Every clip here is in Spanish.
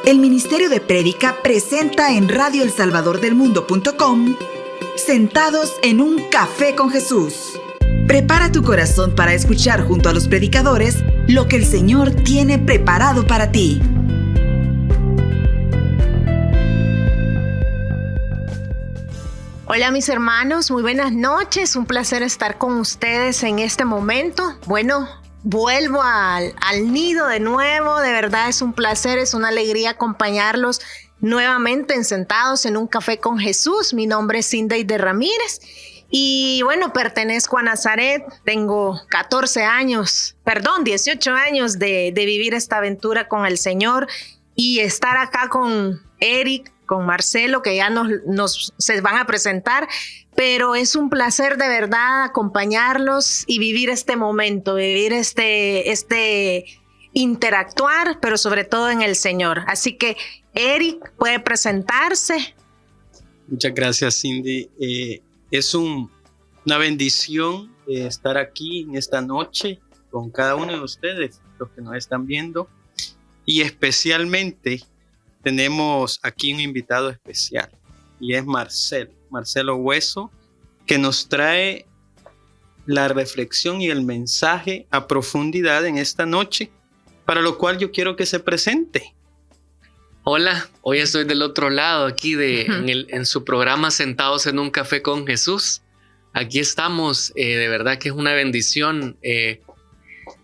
El Ministerio de Prédica presenta en radioelsalvadordelmundo.com Sentados en un Café con Jesús. Prepara tu corazón para escuchar junto a los predicadores lo que el Señor tiene preparado para ti. Hola mis hermanos, muy buenas noches, un placer estar con ustedes en este momento. Bueno, vuelvo al nido de nuevo, de verdad es un placer, es una alegría acompañarlos nuevamente en Sentados en un Café con Jesús. Mi nombre es Cindy Ramírez y bueno, pertenezco a Nazaret, tengo 18 años de vivir esta aventura con el Señor y estar acá con Eric, con Marcelo, que ya se van a presentar, pero es un placer de verdad acompañarlos y vivir este momento, vivir este interactuar, pero sobre todo en el Señor. Así que Eric puede presentarse. Muchas gracias, Cindy. Es una bendición estar aquí en esta noche con cada uno de ustedes, los que nos están viendo, y especialmente tenemos aquí un invitado especial y es Marcelo Hueso, que nos trae la reflexión y el mensaje a profundidad en esta noche, para lo cual yo quiero que se presente. Hola, hoy estoy del otro lado aquí en su programa Sentados en un Café con Jesús. Aquí estamos, de verdad que es una bendición.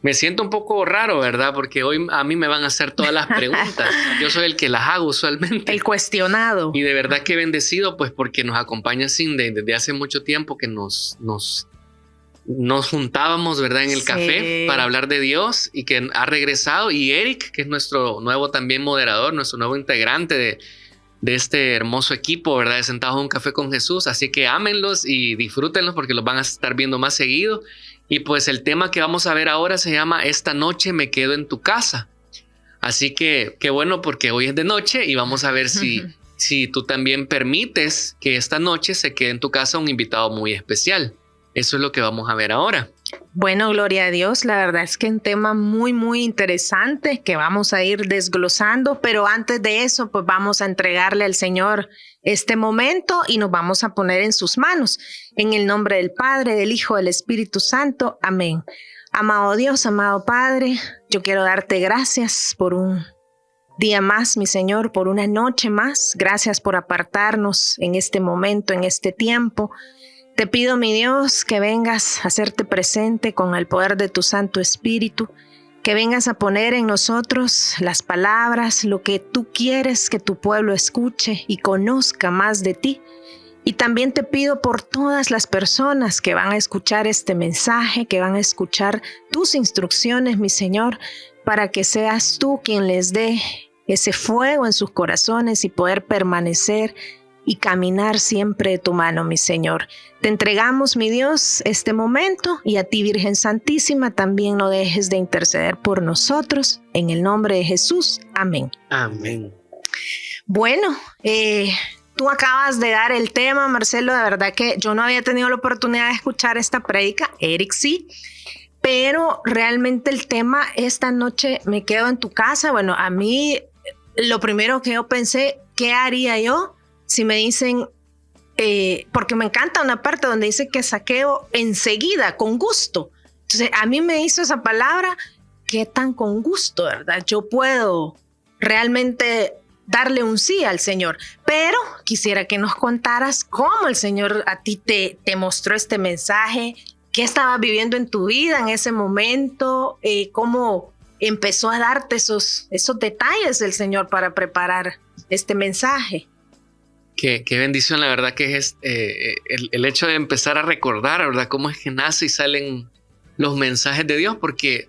Me siento un poco raro, ¿verdad? Porque hoy a mí me van a hacer todas las preguntas. Yo soy el que las hago usualmente. El cuestionado. Y de verdad que bendecido, pues porque nos acompaña Cindy desde hace mucho tiempo que nos juntábamos, ¿verdad? En el café para hablar de Dios y que ha regresado. Y Eric, que es nuestro nuevo también moderador, nuestro nuevo integrante de este hermoso equipo, ¿verdad? De Sentados en un Café con Jesús. Así que ámenlos y disfrútenlos porque los van a estar viendo más seguido. Y pues el tema que vamos a ver ahora se llama Esta noche me quedo en tu casa. Así que qué bueno porque hoy es de noche y vamos a ver si tú también permites que esta noche se quede en tu casa un invitado muy especial. Eso es lo que vamos a ver ahora. Bueno, gloria a Dios. La verdad es que un tema muy, muy interesante que vamos a ir desglosando. Pero antes de eso, pues vamos a entregarle al Señor este momento y nos vamos a poner en sus manos. En el nombre del Padre, del Hijo, del Espíritu Santo. Amén. Amado Dios, amado Padre, yo quiero darte gracias por un día más, mi Señor, por una noche más. Gracias por apartarnos en este momento, en este tiempo. Te pido, mi Dios, que vengas a hacerte presente con el poder de tu Santo Espíritu, que vengas a poner en nosotros las palabras, lo que tú quieres que tu pueblo escuche y conozca más de ti. Y también te pido por todas las personas que van a escuchar este mensaje, que van a escuchar tus instrucciones, mi Señor, para que seas tú quien les dé ese fuego en sus corazones y poder permanecer y caminar siempre de tu mano, mi Señor. Te entregamos, mi Dios, este momento y a ti, Virgen Santísima, también no dejes de interceder por nosotros. En el nombre de Jesús. Amén. Amén. Bueno, tú acabas de dar el tema, Marcelo. De verdad que yo no había tenido la oportunidad de escuchar esta prédica. Eric sí. Pero realmente el tema, esta noche me quedo en tu casa. Bueno, a mí lo primero que yo pensé, ¿qué haría yo si me dicen, porque me encanta una parte donde dice que saqueo enseguida, con gusto? Entonces a mí me hizo esa palabra, ¿qué tan con gusto, verdad? Yo puedo realmente darle un sí al Señor, pero quisiera que nos contaras cómo el Señor a ti te mostró este mensaje, qué estabas viviendo en tu vida en ese momento, cómo empezó a darte esos detalles del Señor para preparar este mensaje. Qué bendición, la verdad que es el hecho de empezar a recordar, ¿verdad? Cómo es que nace y salen los mensajes de Dios, porque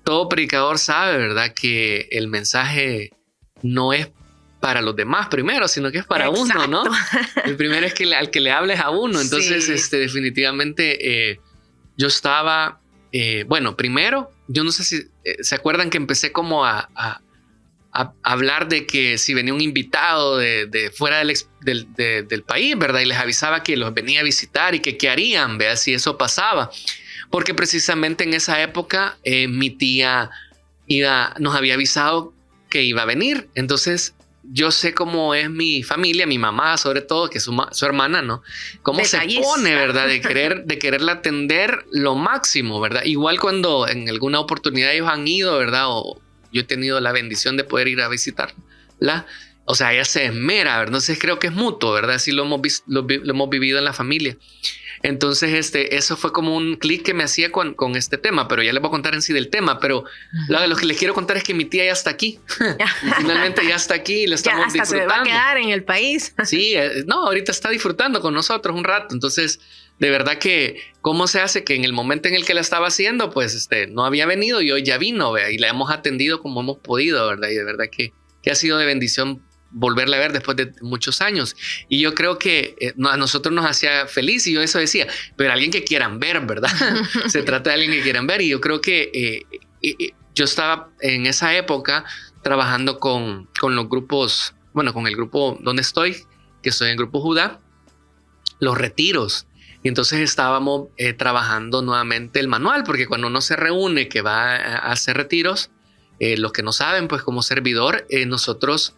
todo predicador sabe, ¿verdad? Que el mensaje no es para los demás primero, sino que es para uno, ¿no? El primero es al que le hables a uno. Entonces, sí. Definitivamente yo estaba, bueno, primero, yo no sé si se acuerdan que empecé como a hablar de que si venía un invitado de fuera del país, ¿verdad? Y les avisaba que los venía a visitar y que qué harían, ¿verdad? Si eso pasaba. Porque precisamente en esa época mi tía nos había avisado que iba a venir. Entonces yo sé cómo es mi familia, mi mamá sobre todo, que es su hermana, ¿no? Cómo se pone, ¿verdad? De quererla atender lo máximo, ¿verdad? Igual cuando en alguna oportunidad ellos han ido, ¿verdad? O yo he tenido la bendición de poder ir a visitarla. O sea, ella se esmera, ¿verdad? Entonces creo que es mutuo, ¿verdad? Así lo hemos vivido en la familia. Entonces, eso fue como un clic que me hacía con este tema, pero ya les voy a contar en sí del tema, pero lo que les quiero contar es que mi tía ya está aquí. Finalmente ya está aquí y lo estamos hasta disfrutando. Se va a quedar en el país. Sí, no, ahorita está disfrutando con nosotros un rato. Entonces, de verdad que cómo se hace que en el momento en el que la estaba haciendo, pues no había venido y hoy ya vino, ¿vea? Y la hemos atendido como hemos podido, ¿verdad? Y de verdad que ha sido de bendición volverla a ver después de muchos años. Y yo creo que a nosotros nos hacía feliz y yo eso decía, pero alguien que quieran ver, ¿verdad? Se trata de alguien que quieran ver y yo creo que yo estaba en esa época trabajando con los grupos, bueno, con el grupo donde estoy, que estoy en el grupo Judá, los retiros. Y entonces estábamos trabajando nuevamente el manual, porque cuando uno se reúne que va a hacer retiros, los que no saben, pues como servidor, nosotros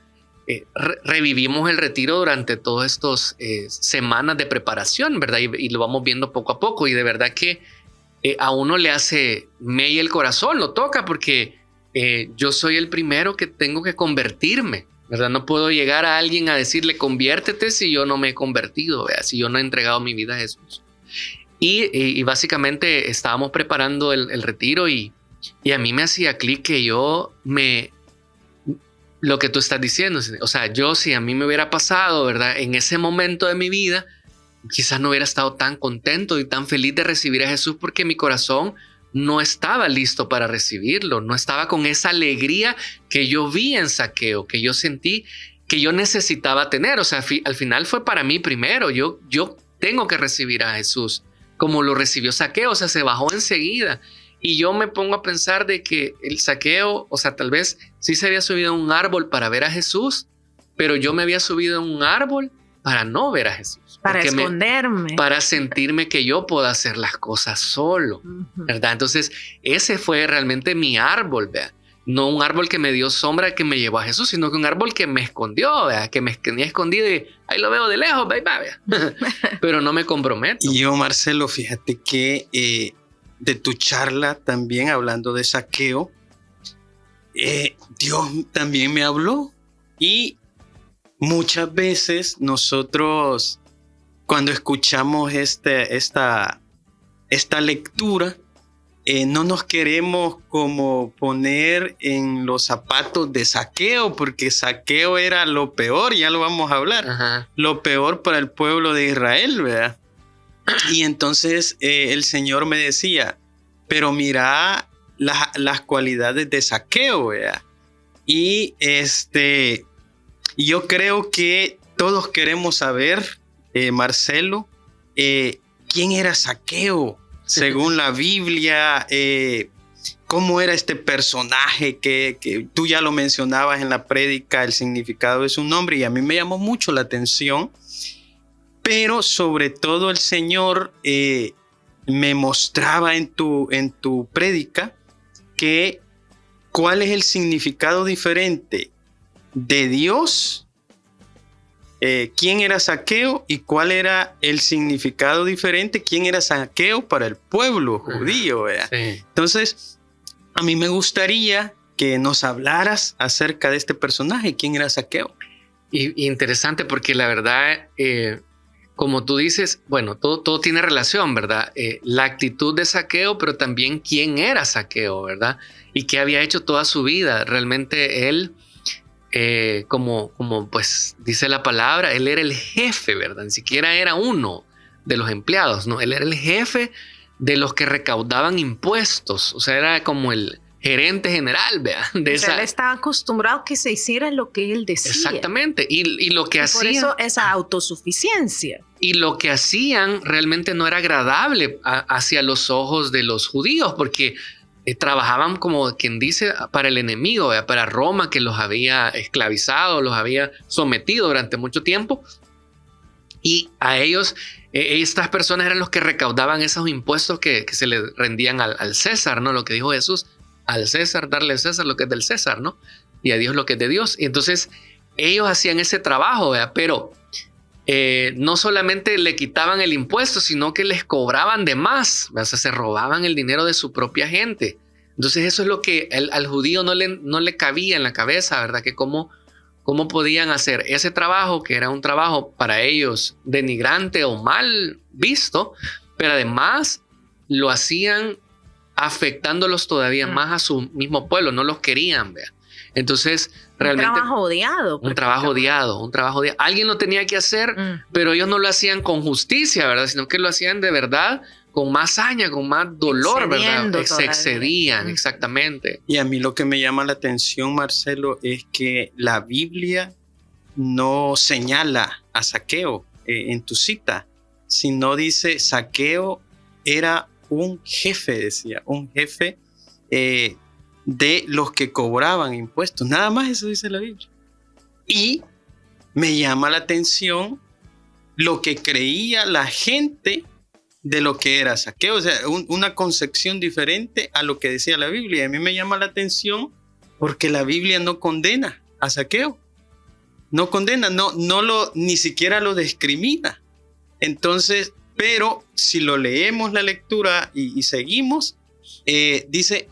revivimos el retiro durante todas estas semanas de preparación, ¿verdad? Y lo vamos viendo poco a poco y de verdad que a uno le hace mella el corazón, lo toca porque yo soy el primero que tengo que convertirme, ¿verdad? No puedo llegar a alguien a decirle conviértete si yo no me he convertido, ¿verdad? Si yo no he entregado mi vida a Jesús. Y básicamente estábamos preparando el retiro y a mí me hacía clic que lo que tú estás diciendo, o sea, yo si a mí me hubiera pasado, ¿verdad? En ese momento de mi vida, quizás no hubiera estado tan contento y tan feliz de recibir a Jesús porque mi corazón no estaba listo para recibirlo, no estaba con esa alegría que yo vi en Zaqueo, que yo sentí que yo necesitaba tener. O sea, al final fue para mí primero, yo tengo que recibir a Jesús como lo recibió Zaqueo, o sea, se bajó enseguida. Y yo me pongo a pensar de que el Zaqueo, o sea, tal vez sí se había subido a un árbol para ver a Jesús, pero yo me había subido a un árbol para no ver a Jesús. Para esconderme. Para sentirme que yo puedo hacer las cosas solo, ¿verdad? Entonces, ese fue realmente mi árbol, ¿verdad? No un árbol que me dio sombra que me llevó a Jesús, sino que un árbol que me escondió, ¿verdad? Que me tenía escondido y ahí lo veo de lejos, ¿verdad? Pero no me comprometo. Y yo, Marcelo, fíjate que de tu charla también hablando de Zaqueo, Dios también me habló y muchas veces nosotros cuando escuchamos esta lectura no nos queremos como poner en los zapatos de Zaqueo porque Zaqueo era lo peor, ya lo vamos a hablar. Ajá. Lo peor para el pueblo de Israel, ¿verdad? Y entonces el Señor me decía, pero mira las cualidades de Zaqueo, ¿verdad? Y yo creo que todos queremos saber, Marcelo, quién era Zaqueo, según la Biblia, cómo era este personaje que tú ya lo mencionabas en la prédica, el significado de su nombre, y a mí me llamó mucho la atención. Pero sobre todo el Señor me mostraba en tu prédica que cuál es el significado diferente de Dios, quién era Zaqueo y cuál era el significado diferente, quién era Zaqueo para el pueblo judío, ¿verdad? Sí. Entonces, a mí me gustaría que nos hablaras acerca de este personaje, quién era Zaqueo. Y interesante porque la verdad... como tú dices, bueno, todo tiene relación, ¿verdad? La actitud de Zaqueo, pero también quién era Zaqueo, ¿verdad? Y qué había hecho toda su vida. Realmente él, como pues dice la palabra, él era el jefe, ¿verdad? Ni siquiera era uno de los empleados, ¿no? Él era el jefe de los que recaudaban impuestos. O sea, era como el gerente general, ¿vea? Él estaba acostumbrado a que se hiciera lo que él decía. Exactamente. Y lo que hacían... Por eso esa autosuficiencia. Y lo que hacían realmente no era agradable hacia los ojos de los judíos, porque trabajaban como quien dice para el enemigo, ¿vea? Para Roma, que los había esclavizado, los había sometido durante mucho tiempo. Y a ellos, estas personas eran los que recaudaban esos impuestos que se le rendían al César, ¿no? Lo que dijo Jesús, al César darle al César lo que es del César, ¿no? y a Dios lo que es de Dios. Y entonces ellos hacían ese trabajo, ¿verdad? Pero no solamente le quitaban el impuesto, sino que les cobraban de más, ¿verdad? O sea, se robaban el dinero de su propia gente. Entonces eso es lo que al judío no le cabía en la cabeza, ¿verdad? Que cómo podían hacer ese trabajo, que era un trabajo para ellos denigrante o mal visto, pero además lo hacían afectándolos todavía más a su mismo pueblo, no los querían, ¿verdad? Entonces, realmente... Un trabajo odiado. Un trabajo odiado. Alguien lo tenía que hacer, pero ellos no lo hacían con justicia, ¿verdad? Sino que lo hacían de verdad con más saña, con más dolor, ¿verdad? Se excedían, exactamente. Y a mí lo que me llama la atención, Marcelo, es que la Biblia no señala a Zaqueo en tu cita, sino dice Zaqueo era un jefe, decía, un jefe de los que cobraban impuestos. Nada más eso dice la Biblia. Y me llama la atención lo que creía la gente de lo que era Zaqueo, o sea, una concepción diferente a lo que decía la Biblia. A mí me llama la atención porque la Biblia no condena a Zaqueo, no condena, ni siquiera lo discrimina. Entonces, pero si lo leemos la lectura y seguimos, dice,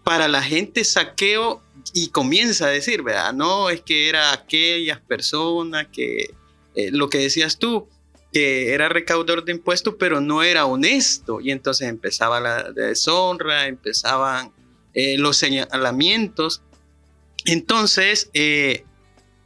para la gente Zaqueo, y comienza a decir, ¿verdad? No, es que era aquellas personas que, lo que decías tú, que era recaudador de impuestos, pero no era honesto. Y entonces empezaba la deshonra, empezaban los señalamientos. Entonces, es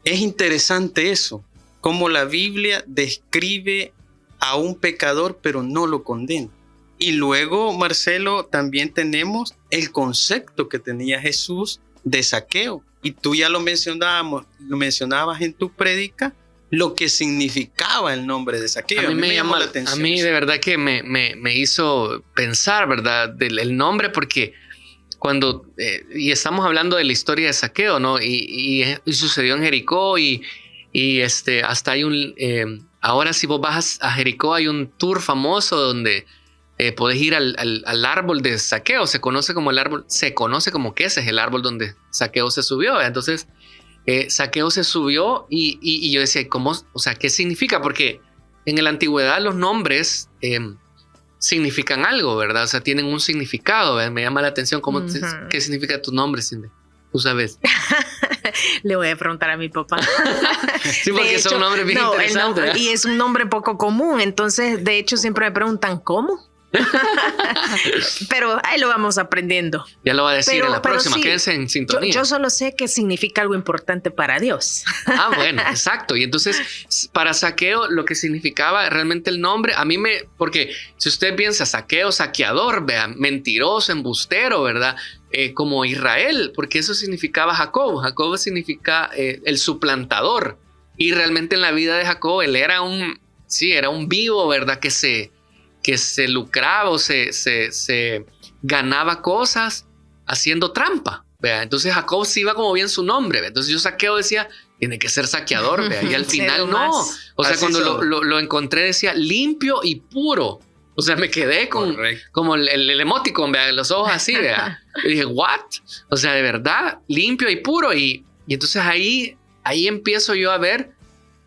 interesante eso, cómo la Biblia describe a un pecador, pero no lo condena. Y luego, Marcelo, también tenemos el concepto que tenía Jesús de Zaqueo. Y tú ya lo mencionabas en tu prédica, lo que significaba el nombre de Zaqueo. A mí me llamó la atención. A mí de verdad que me hizo pensar, ¿verdad? Del nombre, porque cuando, y estamos hablando de la historia de Zaqueo, ¿no? Y sucedió en Jericó y hasta hay ahora si vos vas a Jericó hay un tour famoso donde podés ir al árbol de Zaqueo. Se conoce como que ese es el árbol donde Zaqueo se subió, ¿verdad? Entonces, Zaqueo se subió y yo decía, ¿cómo? O sea, ¿qué significa? Porque en la antigüedad los nombres significan algo, ¿verdad? O sea, tienen un significado, ¿verdad? Me llama la atención qué significa tu nombre, Cindy. Tú sabes. Le voy a preguntar a mi papá. Sí, porque son nombres bien interesantes. Y es un nombre poco común. Entonces, de hecho, siempre me preguntan, ¿cómo? Pero ahí lo vamos aprendiendo. Ya lo va a decir en la próxima, sí, quédense en sintonía. Yo solo sé que significa algo importante para Dios. Bueno, exacto. Y entonces para Zaqueo lo que significaba realmente el nombre, porque si usted piensa Zaqueo, saqueador, vean, mentiroso, embustero, ¿verdad? Como Israel, porque eso significaba Jacob. Jacob significa el suplantador. Y realmente en la vida de Jacob él era un vivo, ¿verdad? Que se lucraba o se ganaba cosas haciendo trampa, ¿vea? Entonces Jacob se iba como bien su nombre, ¿vea? Entonces yo Zaqueo decía, tiene que ser saqueador, ¿vea? Y al final no. O sea, cuando lo encontré decía limpio y puro. O sea, me quedé como el emoticon, ¿vea? Los ojos así, ¿vea? Y dije, ¿what? O sea, de verdad, limpio y puro. Y entonces ahí empiezo yo a ver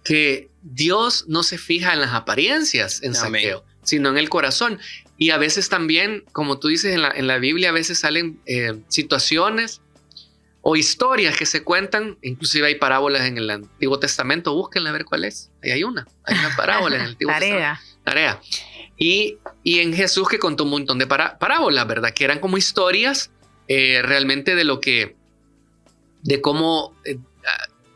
que Dios no se fija en las apariencias en Zaqueo, sino en el corazón. Y a veces también, como tú dices en la Biblia, a veces salen situaciones o historias que se cuentan. Inclusive hay parábolas en el Antiguo Testamento. Búsquenla a ver cuál es. Hay una parábola en el Antiguo Testamento. Tarea. Y en Jesús, que contó un montón de parábolas, ¿verdad? Que eran como historias realmente de cómo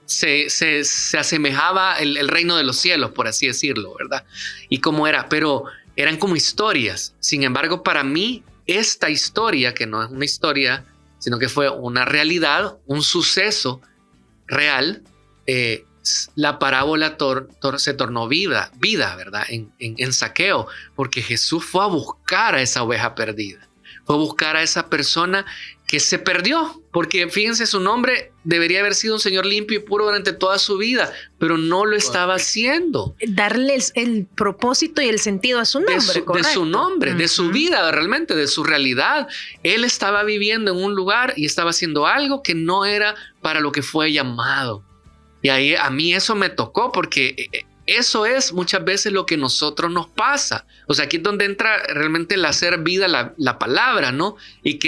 se asemejaba el reino de los cielos, por así decirlo, ¿verdad? Y cómo era, pero eran como historias. Sin embargo, para mí, esta historia, que no es una historia, sino que fue una realidad, un suceso real, la parábola se tornó vida, ¿verdad? En Zaqueo, porque Jesús fue a buscar a esa oveja perdida. Fue a buscar a esa persona que se perdió, porque fíjense, su nombre debería haber sido un señor limpio y puro durante toda su vida, pero no lo estaba haciendo. Darle el propósito y el sentido a su nombre, de su nombre, de su vida realmente, de su realidad. Él estaba viviendo en un lugar y estaba haciendo algo que no era para lo que fue llamado. Y ahí a mí eso me tocó, porque eso es muchas veces lo que a nosotros nos pasa. O sea, aquí es donde entra realmente el hacer vida la palabra, ¿no? Y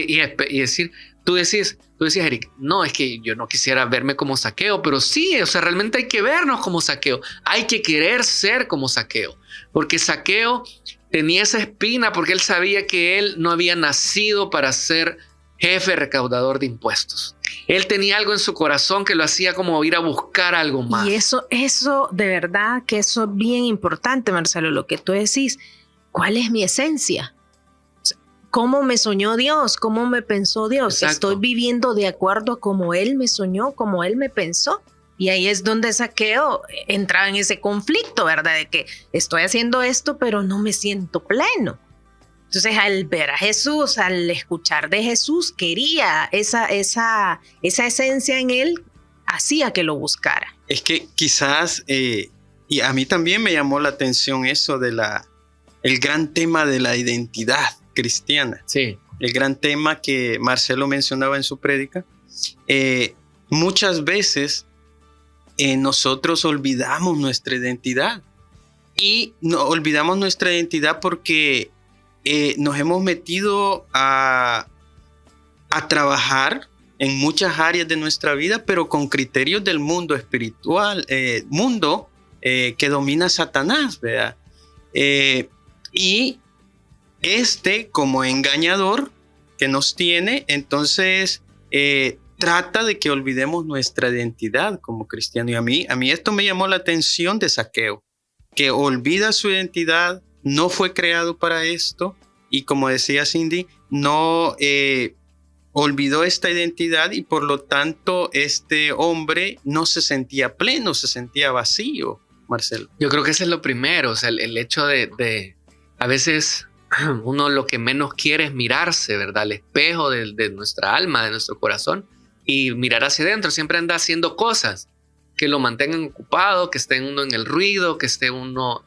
decir, tú decías, Eric, no, es que yo no quisiera verme como Zaqueo, pero sí, o sea, realmente hay que vernos como Zaqueo. Hay que querer ser como Zaqueo, porque Zaqueo tenía esa espina porque él sabía que él no había nacido para ser jefe recaudador de impuestos. Él tenía algo en su corazón que lo hacía como ir a buscar algo más. Y eso de verdad que eso es bien importante, Marcelo, lo que tú decís. ¿Cuál es mi esencia? ¿Cómo me soñó Dios? ¿Cómo me pensó Dios? Exacto. ¿Estoy viviendo de acuerdo a cómo Él me soñó, cómo Él me pensó? Y ahí es donde Zaqueo entraba en ese conflicto, ¿verdad? De que estoy haciendo esto, pero no me siento pleno. Entonces, al ver a Jesús, al escuchar de Jesús, quería esa esencia en él, hacía que lo buscara. Es que quizás, y a mí también me llamó la atención eso de el gran tema de la identidad cristiana. Sí. El gran tema que Marcelo mencionaba en su prédica. Muchas veces nosotros olvidamos nuestra identidad. Y no, olvidamos nuestra identidad porque nos hemos metido a trabajar en muchas áreas de nuestra vida, pero con criterios del mundo espiritual, que domina Satanás, ¿verdad? Y como engañador que nos tiene, entonces trata de que olvidemos nuestra identidad como cristiano. Y a mí esto me llamó la atención de Zaqueo, que olvida su identidad, no fue creado para esto, y como decía Cindy, no olvidó esta identidad, y por lo tanto este hombre no se sentía pleno, se sentía vacío, Marcelo. Yo creo que ese es lo primero, o sea, el hecho de a veces uno lo que menos quiere es mirarse, ¿verdad? Al espejo de nuestra alma, de nuestro corazón, y mirar hacia adentro. Siempre anda haciendo cosas que lo mantengan ocupado, que esté uno en el ruido, que esté uno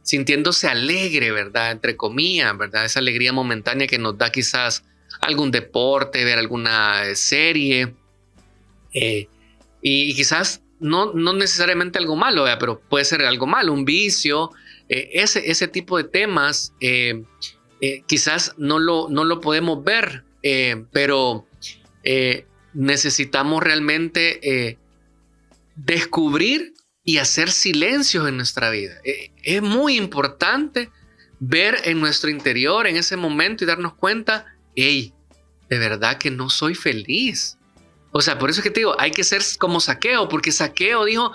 sintiéndose alegre, ¿verdad? Entre comillas, ¿verdad? Esa alegría momentánea que nos da quizás algún deporte, ver alguna serie, y quizás no necesariamente algo malo, ¿verdad? Pero puede ser algo malo, un vicio, ese tipo de temas, quizás no lo podemos ver, pero necesitamos realmente descubrir y hacer silencios en nuestra vida. Es muy importante ver en nuestro interior en ese momento y darnos cuenta, hey, de verdad que no soy feliz. O sea, por eso es que te digo, hay que ser como Zaqueo, porque Zaqueo dijo,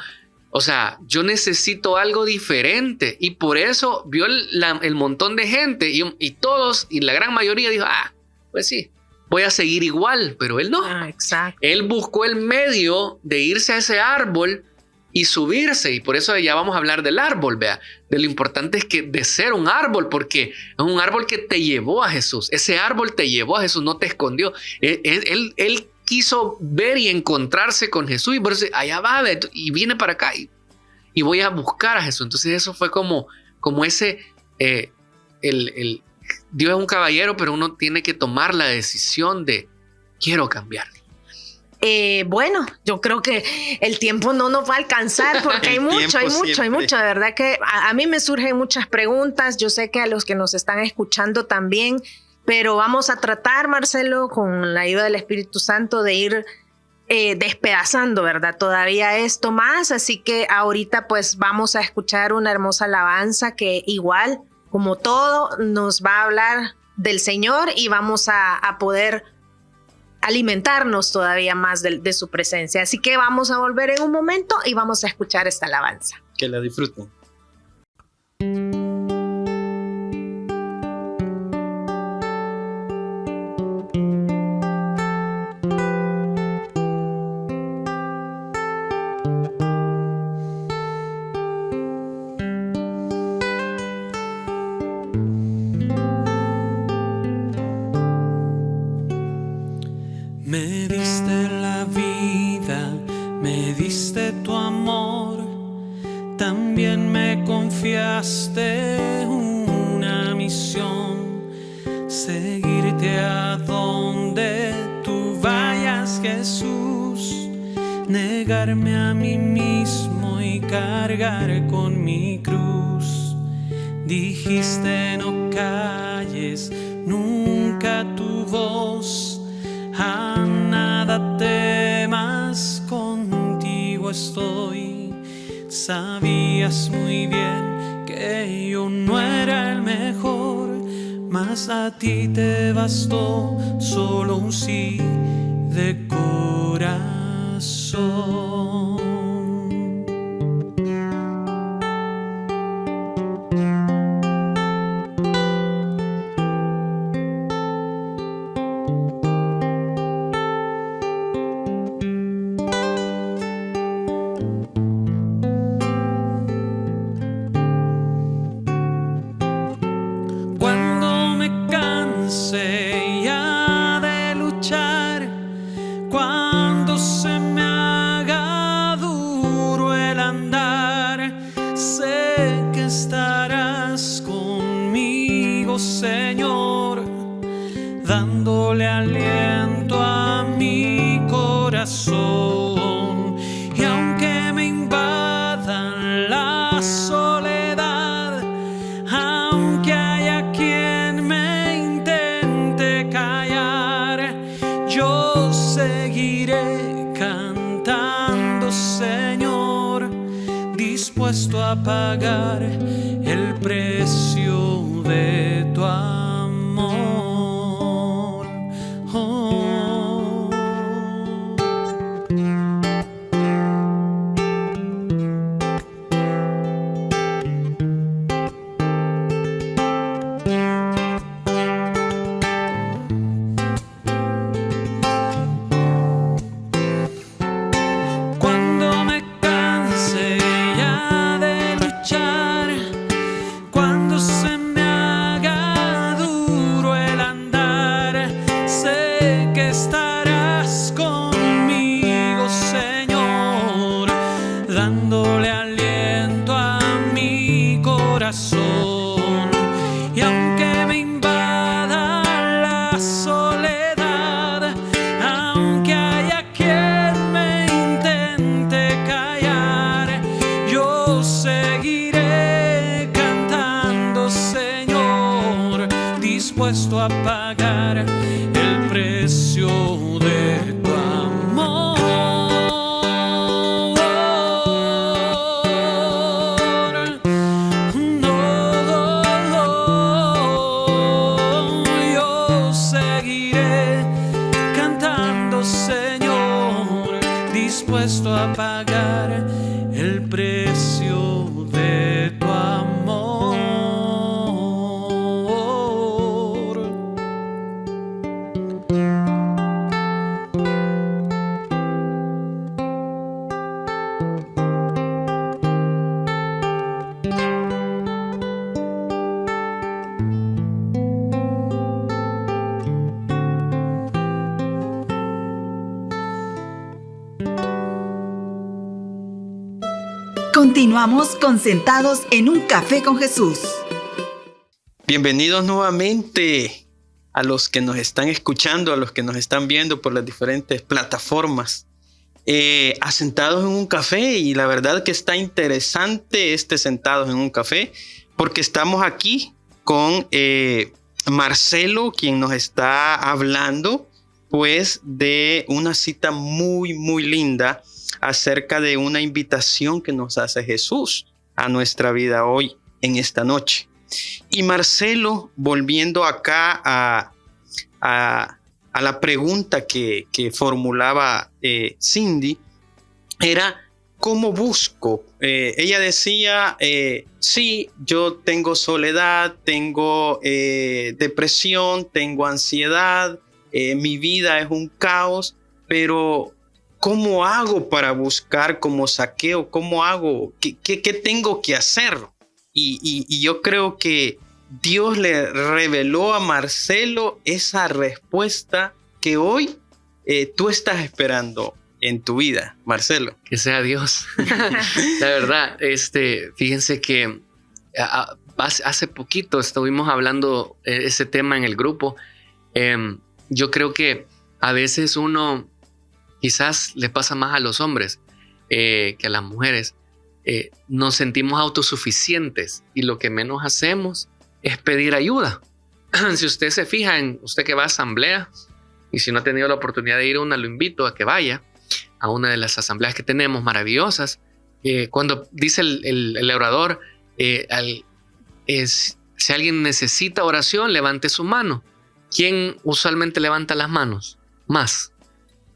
o sea, yo necesito algo diferente, y por eso vio el montón de gente y todos, y la gran mayoría dijo, pues sí, voy a seguir igual, pero él no. Exacto. Él buscó el medio de irse a ese árbol y subirse, y por eso ya vamos a hablar del árbol, vea, de lo importante es que de ser un árbol, porque es un árbol que te llevó a Jesús, ese árbol te llevó a Jesús, no te escondió, él quiso ver y encontrarse con Jesús, y por eso allá va, y viene para acá, y voy a buscar a Jesús. Entonces eso fue como ese, Dios es un caballero, pero uno tiene que tomar la decisión de, quiero cambiar. Bueno, yo creo que el tiempo no nos va a alcanzar porque hay mucho, de verdad que a mí me surgen muchas preguntas, yo sé que a los que nos están escuchando también, pero vamos a tratar, Marcelo, con la ayuda del Espíritu Santo de ir despedazando, ¿verdad? Todavía esto más, así que ahorita pues vamos a escuchar una hermosa alabanza que igual, como todo, nos va a hablar del Señor y vamos a poder alimentarnos todavía más de su presencia. Así que vamos a volver en un momento y vamos a escuchar esta alabanza. Que la disfruten. entregaste una misión, seguirte a donde tú vayas, Jesús, negarme a mí mismo y cargar con mi cruz. Dijiste no calles nunca tu voz, a nada temas, contigo estoy. Sabías muy bien que yo no era el mejor, mas a ti te bastó solo un sí de corazón. Señor, dándole aliento a mi corazón. Y aunque me invada la soledad, aunque haya quien me intente callar, yo seguiré cantando, Señor, dispuesto a pagar el precio de tu amor. Oh. Cuando me canse ya de luchar, cuando se me haga duro el andar, sé que estarás conmigo, Señor, dándole aliento a mi corazón. Y aunque me invada la soledad, aunque haya quien me intente callar, yo seguiré cantando, Señor, dispuesto a pagar el precio de tu amor. No, yo seguiré cantando, Señor, dispuesto a pagar el precio de tu amor. Continuamos con Sentados en un Café con Jesús. Bienvenidos nuevamente a los que nos están escuchando, a los que nos están viendo por las diferentes plataformas. Sentados en un café, y la verdad que está interesante Sentados en un Café, porque estamos aquí con Marcelo, quien nos está hablando pues de una cita muy muy linda acerca de una invitación que nos hace Jesús a nuestra vida hoy, en esta noche. Y Marcelo, volviendo acá a la pregunta que formulaba Cindy, era ¿cómo busco? Ella decía, sí, yo tengo soledad, tengo depresión, tengo ansiedad, mi vida es un caos, pero ¿cómo hago para buscar como Zaqueo? ¿Cómo hago? ¿Qué tengo que hacer? Y yo creo que Dios le reveló a Marcelo esa respuesta que hoy tú estás esperando en tu vida, Marcelo. Que sea Dios. La verdad, fíjense que hace poquito estuvimos hablando ese tema en el grupo. Yo creo que a veces uno, quizás le pasa más a los hombres que a las mujeres, nos sentimos autosuficientes y lo que menos hacemos es pedir ayuda. Si usted se fija en usted que va a asamblea, y si no ha tenido la oportunidad de ir a una, lo invito a que vaya a una de las asambleas que tenemos maravillosas. Cuando dice el orador, si alguien necesita oración, levante su mano. ¿Quién usualmente levanta las manos más?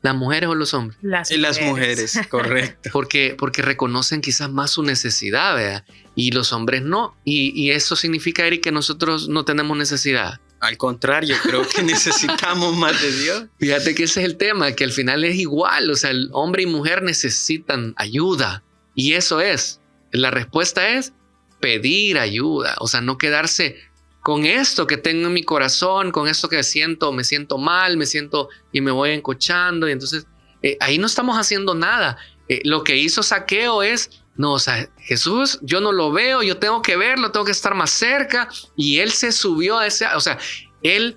¿Las mujeres o los hombres? Las mujeres, correcto. Porque reconocen quizás más su necesidad, ¿verdad? Y los hombres no. Y eso significa, Eric, que nosotros no tenemos necesidad. Al contrario, creo que necesitamos más de Dios. Fíjate que ese es el tema, que al final es igual. O sea, el hombre y mujer necesitan ayuda. Y eso es. La respuesta es pedir ayuda. O sea, no quedarse con esto que tengo en mi corazón, con esto que me siento mal, y me voy encochando. Y entonces ahí no estamos haciendo nada. Lo que hizo Zaqueo es, no, o sea, Jesús, yo no lo veo, yo tengo que verlo, tengo que estar más cerca. Y él se subió a ese, o sea, él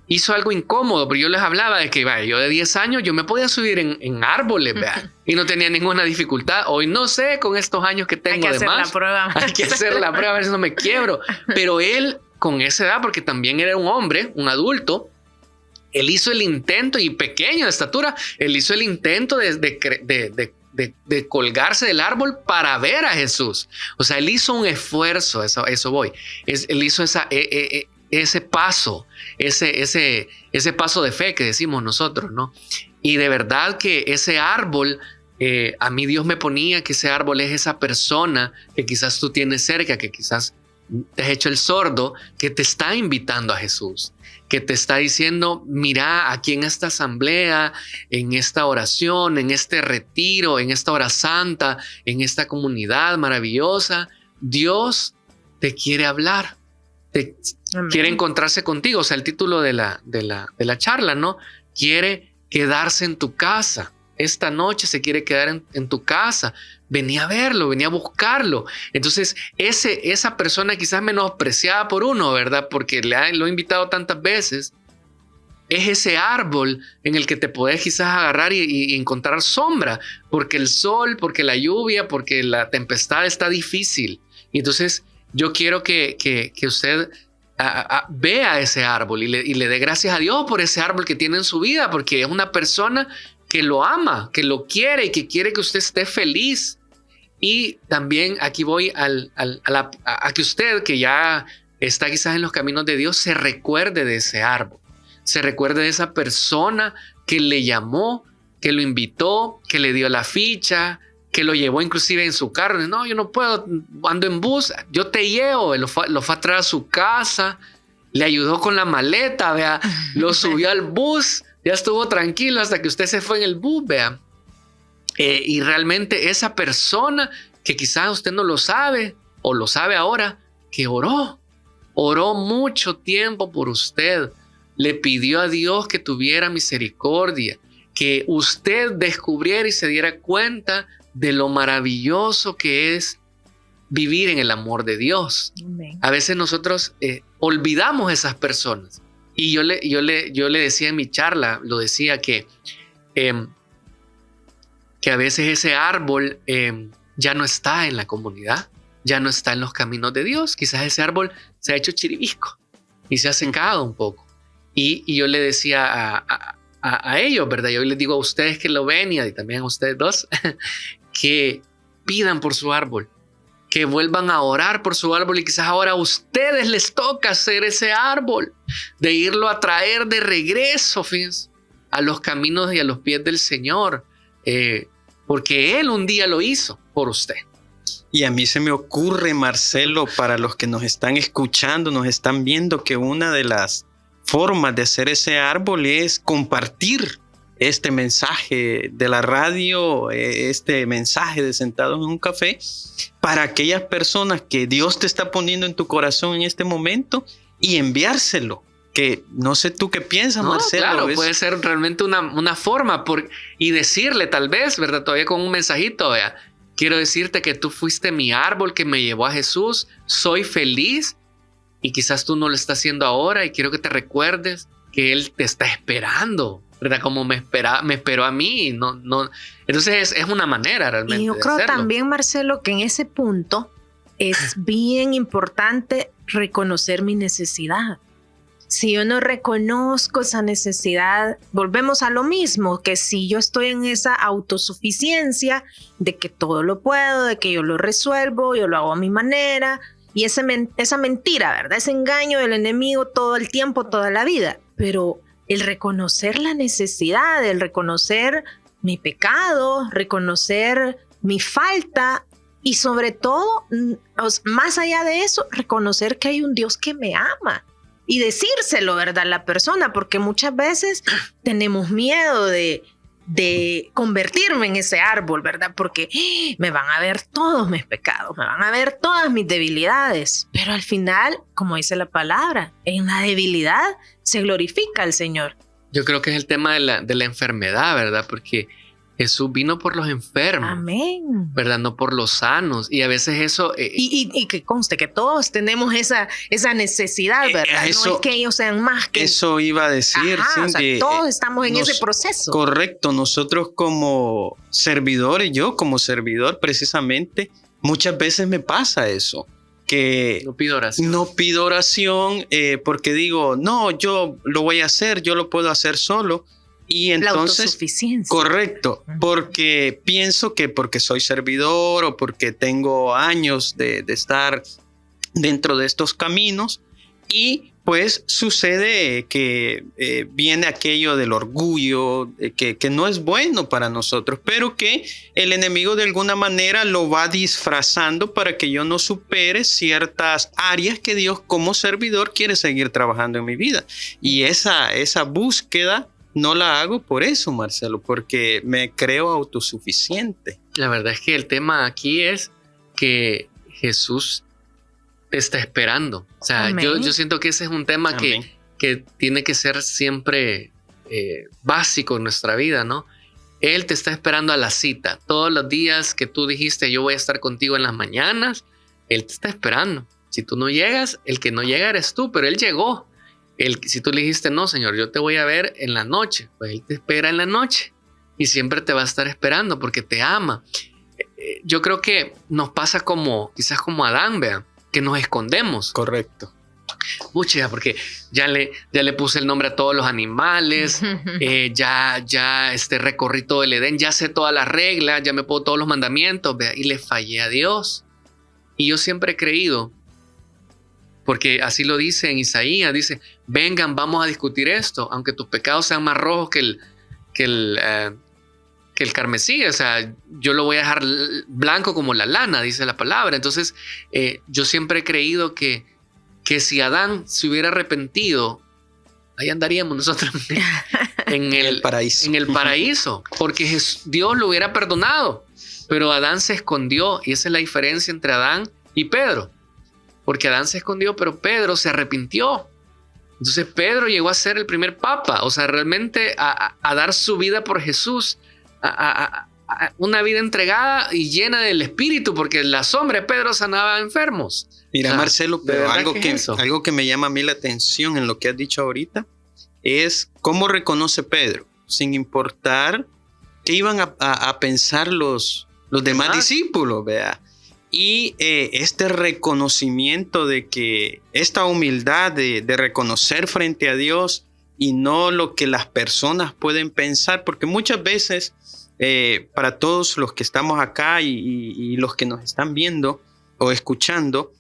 hizo algo incómodo, pero yo les hablaba de que yo de 10 años yo me podía subir en árboles, ¿verdad? Y no tenía ninguna dificultad. Hoy no sé, con estos años que tengo de más. Hay que hacer la prueba, a ver si no me quiebro. Pero él, con esa edad, porque también era un hombre, un adulto, él hizo el intento, y pequeño de estatura, él hizo el intento de colgarse del árbol para ver a Jesús. O sea, él hizo un esfuerzo, eso voy. Él hizo ese paso, ese paso de fe que decimos nosotros, ¿no? Y de verdad que ese árbol, a mí Dios me ponía que ese árbol es esa persona que quizás tú tienes cerca, que quizás te has hecho el sordo, que te está invitando a Jesús, que te está diciendo, mira, aquí en esta asamblea, en esta oración, en este retiro, en esta hora santa, en esta comunidad maravillosa, Dios te quiere hablar, quiere encontrarse contigo. O sea, el título de la charla, ¿no? Quiere quedarse en tu casa. Esta noche se quiere quedar en tu casa. Venía a verlo, venía a buscarlo. Entonces, esa persona quizás menospreciada por uno, ¿verdad? Porque lo he invitado tantas veces. Es ese árbol en el que te podés quizás agarrar y encontrar sombra. Porque el sol, porque la lluvia, porque la tempestad está difícil. Y entonces, yo quiero que usted vea ese árbol y le dé gracias a Dios por ese árbol que tiene en su vida. Porque es una persona que lo ama, que lo quiere y que quiere que usted esté feliz. Y también aquí voy a que usted, que ya está quizás en los caminos de Dios, se recuerde de ese árbol, se recuerde de esa persona que le llamó, que lo invitó, que le dio la ficha, que lo llevó inclusive en su carro. No, yo no puedo, ando en bus, yo te llevo. Lo fue a traer a su casa, le ayudó con la maleta, vea, lo subió al bus. Ya estuvo tranquilo hasta que usted se fue en el bus, vea. Y realmente esa persona que quizás usted no lo sabe o lo sabe ahora, que oró mucho tiempo por usted. Le pidió a Dios que tuviera misericordia, que usted descubriera y se diera cuenta de lo maravilloso que es vivir en el amor de Dios. Amén. A veces nosotros olvidamos esas personas. Y yo le decía en mi charla, lo decía que a veces ese árbol ya no está en la comunidad, ya no está en los caminos de Dios. Quizás ese árbol se ha hecho chiribisco y se ha secado un poco. Y yo le decía a ellos, ¿verdad? Yo les digo a ustedes que lo ven y también a ustedes dos, que pidan por su árbol, que vuelvan a orar por su árbol, y quizás ahora a ustedes les toca hacer ese árbol, de irlo a traer de regreso, fíjense, a los caminos y a los pies del Señor, porque Él un día lo hizo por usted. Y a mí se me ocurre, Marcelo, para los que nos están escuchando, nos están viendo, que una de las formas de hacer ese árbol es compartir este mensaje de la radio, este mensaje de Sentados en un Café, para aquellas personas que Dios te está poniendo en tu corazón en este momento, y enviárselo. Que no sé tú qué piensas, Marcelo. Claro, puede ser realmente una forma y decirle tal vez, ¿verdad? Todavía con un mensajito, vea, quiero decirte que tú fuiste mi árbol que me llevó a Jesús, soy feliz y quizás tú no lo estás haciendo ahora y quiero que te recuerdes que Él te está esperando, ¿verdad? Como me esperó a mí. No. Entonces es una manera realmente. Y yo creo también, Marcelo, que en ese punto es bien importante reconocer mi necesidad. Si yo no reconozco esa necesidad, volvemos a lo mismo, que si yo estoy en esa autosuficiencia de que todo lo puedo, de que yo lo resuelvo, yo lo hago a mi manera, y esa mentira, ¿verdad? Ese engaño del enemigo todo el tiempo, toda la vida. Pero el reconocer la necesidad, el reconocer mi pecado, reconocer mi falta y sobre todo, más allá de eso, reconocer que hay un Dios que me ama. Y decírselo, ¿verdad? A la persona, porque muchas veces tenemos miedo de convertirme en ese árbol, ¿verdad? Porque me van a ver todos mis pecados, me van a ver todas mis debilidades. Pero al final, como dice la palabra, en la debilidad se glorifica al Señor. Yo creo que es el tema de la enfermedad, ¿verdad? Porque Jesús vino por los enfermos. Amén. ¿Verdad? No por los sanos. Y a veces eso... Y que conste que todos tenemos esa necesidad, ¿verdad? Eso, no es que ellos sean más que... Eso iba a decir. Ajá, Cindy, o sea, todos estamos en ese proceso. Correcto. Nosotros como servidores, yo como servidor precisamente, muchas veces me pasa eso. Que no pido oración. No pido oración porque digo, no, yo lo voy a hacer, yo lo puedo hacer solo. Y entonces, la autosuficiencia. Correcto, porque pienso que porque soy servidor o porque tengo años de estar dentro de estos caminos y pues sucede que viene aquello del orgullo que no es bueno para nosotros, pero que el enemigo de alguna manera lo va disfrazando para que yo no supere ciertas áreas que Dios como servidor quiere seguir trabajando en mi vida. Y esa búsqueda no la hago por eso, Marcelo, porque me creo autosuficiente. La verdad es que el tema aquí es que Jesús te está esperando. O sea, yo siento que ese es un tema que tiene que ser siempre básico en nuestra vida, ¿no? Él te está esperando a la cita. Todos los días que tú dijiste, yo voy a estar contigo en las mañanas, Él te está esperando. Si tú no llegas, el que no llega eres tú, pero Él llegó. Si tú le dijiste, no, Señor, yo te voy a ver en la noche, pues Él te espera en la noche y siempre te va a estar esperando porque te ama. Yo creo que nos pasa quizás como Adán, vean, que nos escondemos. Correcto. Pucha, porque ya le puse el nombre a todos los animales, ya recorrí todo el Edén, ya sé todas las reglas, ya me puedo todos los mandamientos, vea, y le fallé a Dios. Y yo siempre he creído, porque así lo dice en Isaías, dice, vengan, vamos a discutir esto, aunque tus pecados sean más rojos que el carmesí, o sea, yo lo voy a dejar blanco como la lana, dice la palabra. Entonces, yo siempre he creído que si Adán se hubiera arrepentido, ahí andaríamos nosotros en el paraíso. En el paraíso, porque Dios lo hubiera perdonado, pero Adán se escondió, y esa es la diferencia entre Adán y Pedro. Porque Adán se escondió, pero Pedro se arrepintió. Entonces Pedro llegó a ser el primer papa, o sea, realmente a dar su vida por Jesús, a una vida entregada y llena del Espíritu, porque la sombra de Pedro sanaba enfermos. Mira, Marcelo, pero algo que me llama a mí la atención en lo que has dicho ahorita es cómo reconoce Pedro, sin importar qué iban a pensar los demás discípulos, vea. Y este reconocimiento de que esta humildad de reconocer frente a Dios y no lo que las personas pueden pensar, porque muchas veces para todos los que estamos acá y los que nos están viendo o escuchando,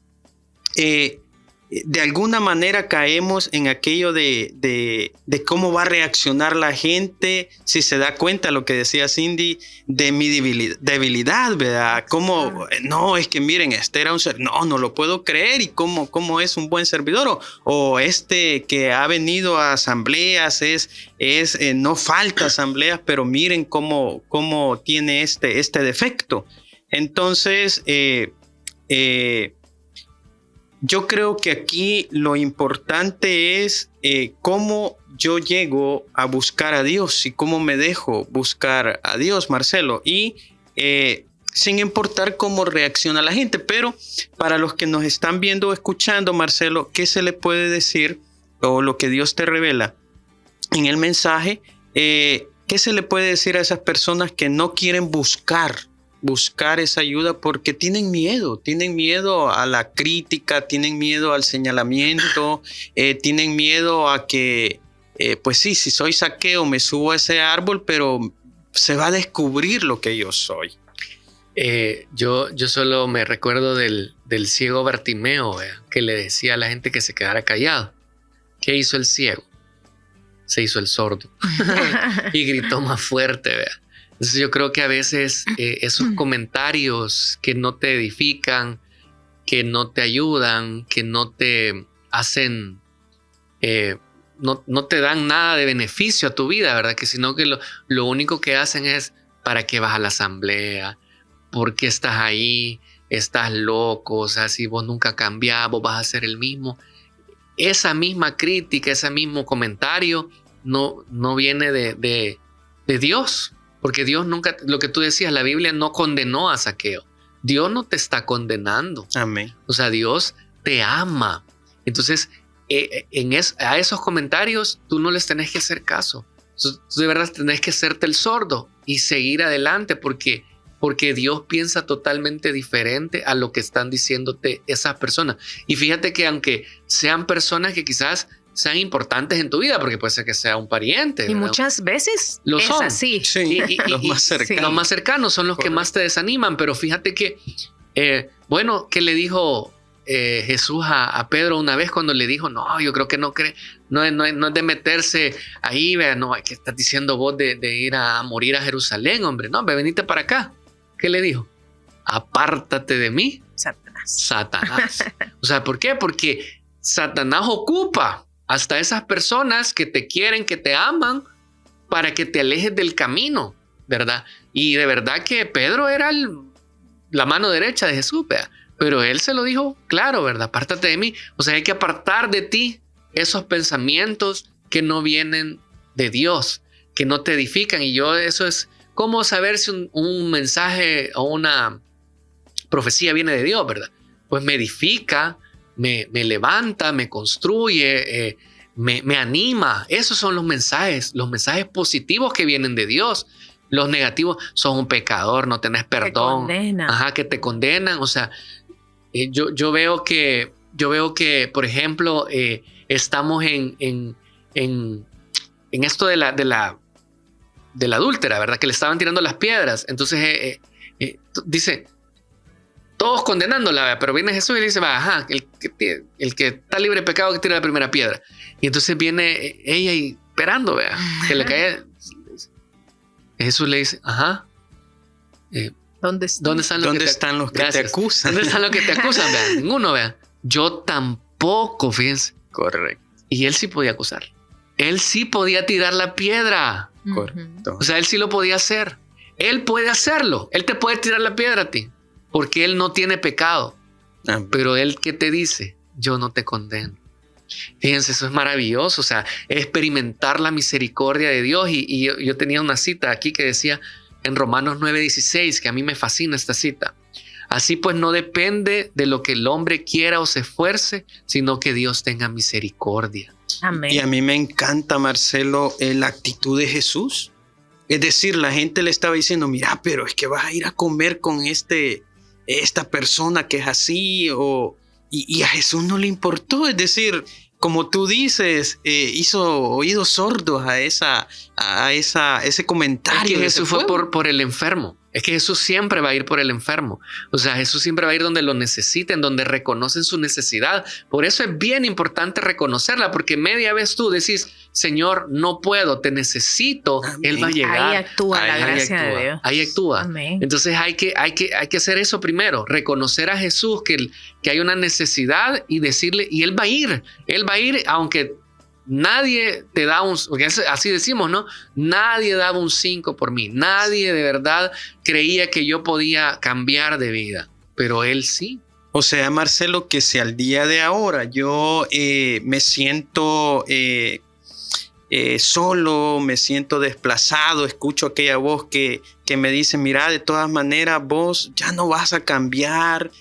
de alguna manera caemos en aquello de cómo va a reaccionar la gente si se da cuenta, lo que decía Cindy, de mi debilidad, ¿verdad? Cómo, no, es que miren, este era un ser, no lo puedo creer, y cómo es un buen servidor, o este que ha venido a asambleas, no falta asambleas, pero miren cómo tiene este defecto. Entonces, yo creo que aquí lo importante es cómo yo llego a buscar a Dios y cómo me dejo buscar a Dios, Marcelo. Y sin importar cómo reacciona la gente. Pero para los que nos están viendo o escuchando, Marcelo, ¿qué se le puede decir o lo que Dios te revela en el mensaje? ¿Qué se le puede decir a esas personas que no quieren buscar esa ayuda porque tienen miedo a la crítica, tienen miedo al señalamiento, tienen miedo a que, pues sí, si soy Zaqueo me subo a ese árbol, pero se va a descubrir lo que yo soy? Yo solo me recuerdo del ciego Bartimeo, que le decía a la gente que se quedara callado. ¿Qué hizo el ciego? Se hizo el sordo y gritó más fuerte. Entonces yo creo que a veces esos comentarios que no te edifican, que no te ayudan, que no te hacen, no te dan nada de beneficio a tu vida, ¿verdad? Que sino que lo único que hacen es: ¿para qué vas a la asamblea? ¿Por qué estás ahí? Estás loco, o sea, si vos nunca cambiás, vos vas a ser el mismo. Esa misma crítica, ese mismo comentario no viene de Dios, porque Dios nunca, lo que tú decías, la Biblia no condenó a Zaqueo. Dios no te está condenando. Amén. O sea, Dios te ama. Entonces, a esos comentarios tú no les tenés que hacer caso. Tú de verdad tenés que hacerte el sordo y seguir adelante, porque Dios piensa totalmente diferente a lo que están diciéndote esas personas. Y fíjate que aunque sean personas que quizás sean importantes en tu vida, porque puede ser que sea un pariente, Y ¿verdad? muchas veces Lo es son. así. Sí, los más cercanos. Los más cercanos son los que más te desaniman, pero fíjate que, ¿qué le dijo Jesús a Pedro una vez cuando le dijo: no, yo creo que no es de meterse ahí, vea, no, ¿qué estás diciendo vos de ir a morir a Jerusalén, hombre? No, venite para acá. ¿Qué le dijo? Apártate de mí, Satanás. O sea, ¿por qué? Porque Satanás ocupa hasta esas personas que te quieren, que te aman, para que te alejes del camino, ¿verdad? Y de verdad que Pedro era la mano derecha de Jesús, ¿verdad? Pero él se lo dijo claro, ¿verdad? Apártate de mí. O sea, hay que apartar de ti esos pensamientos que no vienen de Dios, que no te edifican. Y eso es como saber si un mensaje o una profecía viene de Dios, ¿verdad? Pues me edifica, me levanta, me construye, me anima. Esos son los mensajes positivos que vienen de Dios. Los negativos: sos un pecador, no tenés perdón. Que te condenan. O sea, yo veo que, por ejemplo, estamos en esto de la adúltera, ¿verdad? Que le estaban tirando las piedras. Entonces dice, todos condenándola, pero viene Jesús y le dice: el que está libre de pecado, que tire la primera piedra. Y entonces viene ella y esperando, ¿verdad? Que le cae. Jesús le dice: ¿Dónde están los que te acusan? ¿Dónde están los que te acusan? Vean, ninguno, vean. Yo tampoco, fíjense. Correcto. Y él sí podía acusar. Él sí podía tirar la piedra. Correcto. O sea, él sí lo podía hacer. Él puede hacerlo. Él te puede tirar la piedra a ti, porque él no tiene pecado. Pero él, ¿qué te dice? Yo no te condeno. Fíjense, eso es maravilloso. O sea, experimentar la misericordia de Dios. Y yo tenía una cita aquí que decía en Romanos 9:16, que a mí me fascina esta cita. Así pues, no depende de lo que el hombre quiera o se esfuerce, sino que Dios tenga misericordia. Amén. Y a mí me encanta, Marcelo, la actitud de Jesús. Es decir, la gente le estaba diciendo: mira, pero es que vas a ir a comer con esta persona que es así, y a Jesús no le importó. Es decir, como tú dices, hizo oídos sordos a ese comentario. Es que Jesús fue por el enfermo. Es que Jesús siempre va a ir por el enfermo. O sea, Jesús siempre va a ir donde lo necesiten, donde reconocen su necesidad. Por eso es bien importante reconocerla, porque media vez tú decís: Señor, no puedo, te necesito. Amén. Él va a llegar. Ahí actúa la gracia de Dios. Ahí actúa. Amén. Entonces hay que hacer eso primero, reconocer a Jesús que hay una necesidad y decirle, y Él va a ir. Él va a ir, aunque nadie te da porque así decimos, ¿no? Nadie daba un 5 por mí. Nadie de verdad creía que yo podía cambiar de vida, pero Él sí. O sea, Marcelo, que si al día de ahora yo me siento solo, me siento desplazado, escucho aquella voz que me dice, mira, de todas maneras vos ya no vas a cambiar,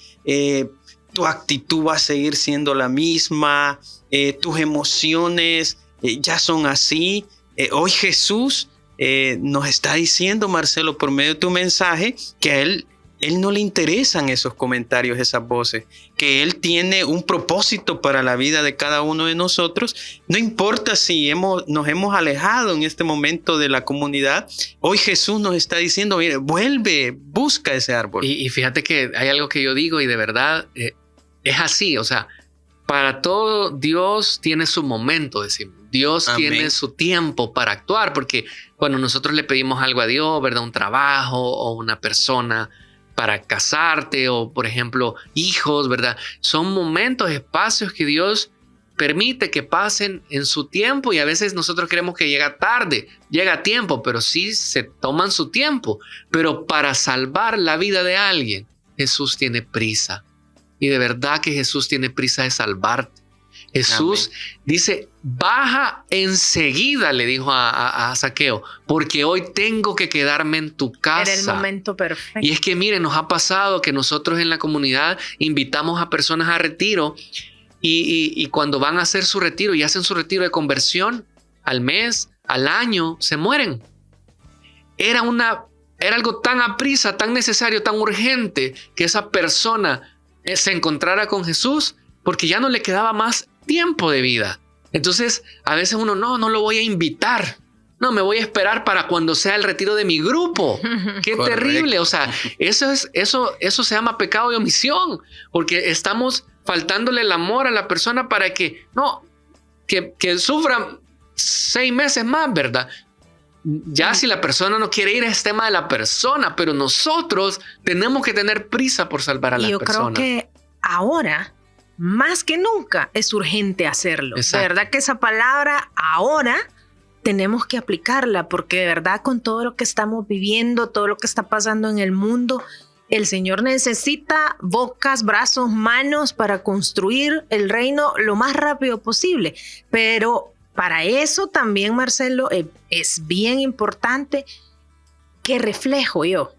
tu actitud va a seguir siendo la misma, tus emociones ya son así. Hoy Jesús nos está diciendo, Marcelo, por medio de tu mensaje, que a Él no le interesan esos comentarios, esas voces, que Él tiene un propósito para la vida de cada uno de nosotros. No importa si nos hemos alejado en este momento de la comunidad, hoy Jesús nos está diciendo, mire, vuelve, busca ese árbol. Y fíjate que hay algo que yo digo y de verdad es así, o sea, para todo Dios tiene su momento, decimos. Dios Amén. tiene su tiempo para actuar, porque cuando nosotros le pedimos algo a Dios, ¿verdad? Un trabajo o una persona para casarte o, por ejemplo, hijos, ¿verdad? Son momentos, espacios que Dios permite que pasen en su tiempo y a veces nosotros creemos que llega tarde, llega a tiempo, pero sí se toman su tiempo. Pero para salvar la vida de alguien, Jesús tiene prisa. Y de verdad que Jesús tiene prisa de salvarte. Jesús dice, baja enseguida, le dijo a Zaqueo, porque hoy tengo que quedarme en tu casa. Era el momento perfecto. Y es que miren, nos ha pasado que nosotros en la comunidad invitamos a personas a retiro y cuando van a hacer su retiro y hacen su retiro de conversión, al mes, al año, se mueren. Era algo tan aprisa, tan necesario, tan urgente que esa persona se encontrara con Jesús porque ya no le quedaba más tiempo de vida. Entonces, a veces uno no lo voy a invitar. No, me voy a esperar para cuando sea el retiro de mi grupo. Qué Correcto. terrible. O sea, eso se llama pecado de omisión, porque estamos faltándole el amor a la persona para que sufra 6 meses más, ¿verdad? Ya si la persona no quiere ir es tema de la persona, pero nosotros tenemos que tener prisa por salvar a las personas. Yo creo que ahora, más que nunca, es urgente hacerlo. Exacto. De verdad que esa palabra ahora tenemos que aplicarla, porque de verdad con todo lo que estamos viviendo, todo lo que está pasando en el mundo, el Señor necesita bocas, brazos, manos para construir el reino lo más rápido posible. Pero para eso también, Marcelo, es bien importante que reflejo yo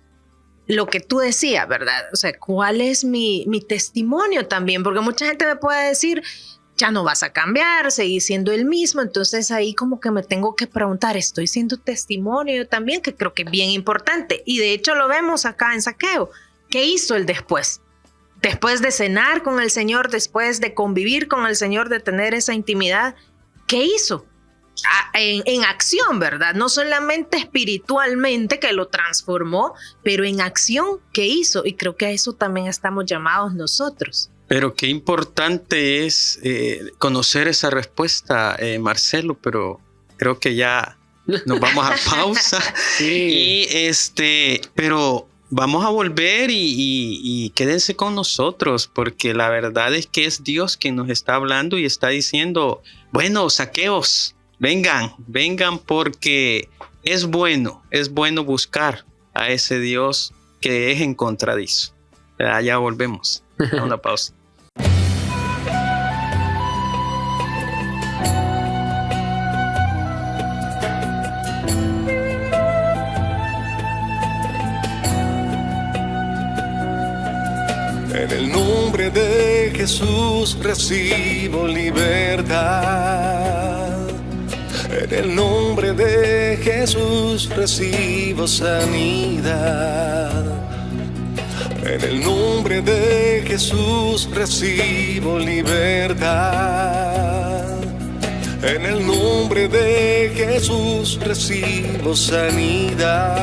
lo que tú decías, ¿verdad? O sea, ¿cuál es mi testimonio también? Porque mucha gente me puede decir, ya no vas a cambiar, seguís siendo el mismo. Entonces ahí como que me tengo que preguntar, ¿estoy siendo testimonio yo también? Que creo que es bien importante. Y de hecho lo vemos acá en Zaqueo. ¿Qué hizo él después? Después de cenar con el Señor, después de convivir con el Señor, de tener esa intimidad, ¿qué hizo? En acción, ¿verdad? No solamente espiritualmente que lo transformó, pero en acción, ¿qué hizo? Y creo que a eso también estamos llamados nosotros. Pero qué importante es conocer esa respuesta, Marcelo, pero creo que ya nos vamos a pausa. Sí. Pero vamos a volver y quédense con nosotros, porque la verdad es que es Dios quien nos está hablando y está diciendo, bueno, Zaqueos, vengan porque es bueno buscar a ese Dios que es encontradizo. Ya volvemos a una pausa. En el nombre de Jesús recibo libertad. En el nombre de Jesús recibo sanidad. En el nombre de Jesús recibo libertad. En el nombre de Jesús recibo sanidad.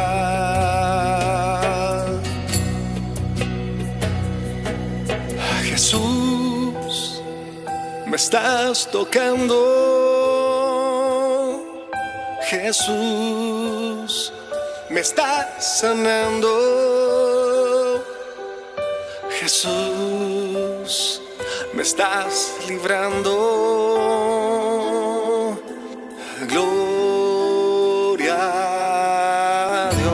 Jesús, me estás tocando. Jesús, me estás sanando. Jesús, me estás librando. Gloria a Dios.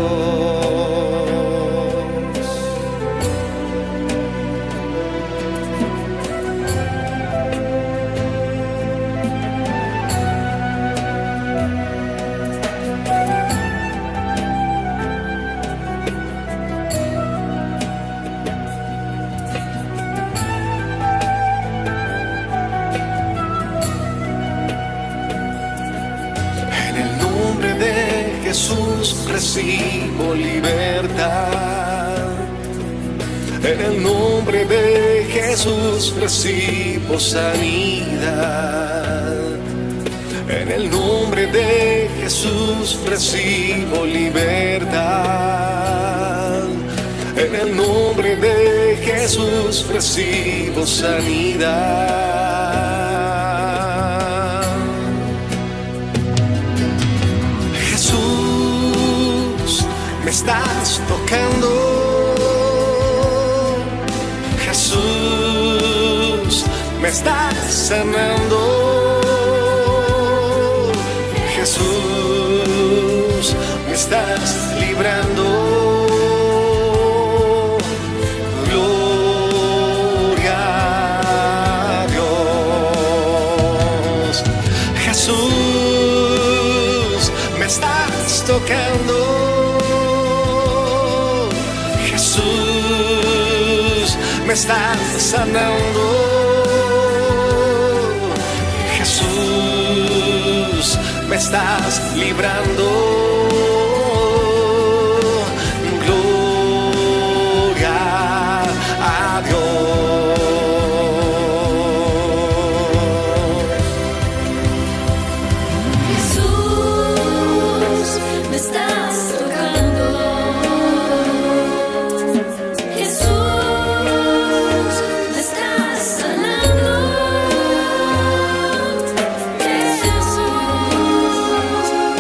recibo libertad. En el nombre de Jesús recibo sanidad. En el nombre de Jesús recibo libertad. En el nombre de Jesús recibo sanidad. Jesús, me estás tocando. Jesús, me estás sanando. Jesús, me estás librando. Gloria a Dios. Jesús, me estás tocando. Jesús, me estás sanando. Jesús, me estás librando. Gloria a Dios. Jesús, me estás tocando. Jesús, me estás sanando. Jesús,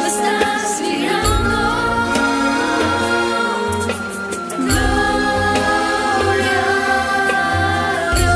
me estás librando. Gloria a Dios.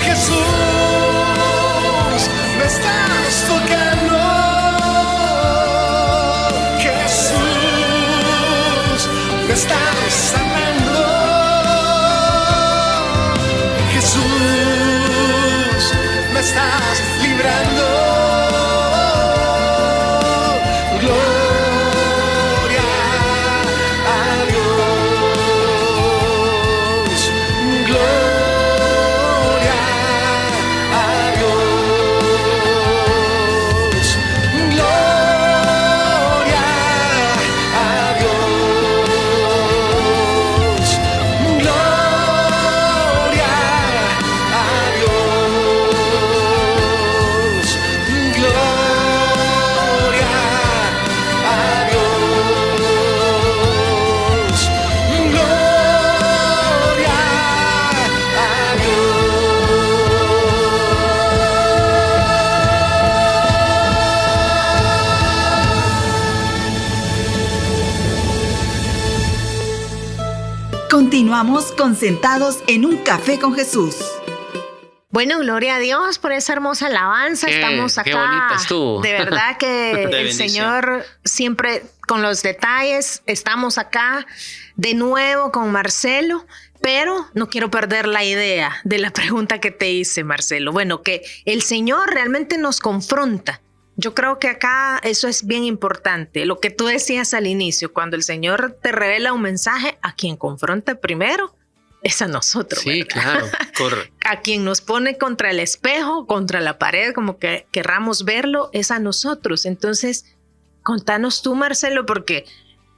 Jesús, me estás tocando. Jesús, me estás sanando. Jesús, me estás librando. Gloria a Dios. Gloria a Dios. Gloria a Dios. Gloria a Dios. Gloria a Dios. Gloria a Continuamos con Sentados en un Café con Jesús. Bueno, gloria a Dios por esa hermosa alabanza. Estamos acá. Qué bonita estuvo. De verdad que el bendición. Señor siempre con los detalles. Estamos acá de nuevo con Marcelo, pero no quiero perder la idea de la pregunta que te hice, Marcelo. Bueno, que el Señor realmente nos confronta. Yo creo que acá eso es bien importante. Lo que tú decías al inicio, cuando el Señor te revela un mensaje, a quien confronta primero es a nosotros. Sí, ¿verdad? claro. Correcto. A quien nos pone contra el espejo, contra la pared, como que querramos verlo, es a nosotros. Entonces, contanos tú, Marcelo, porque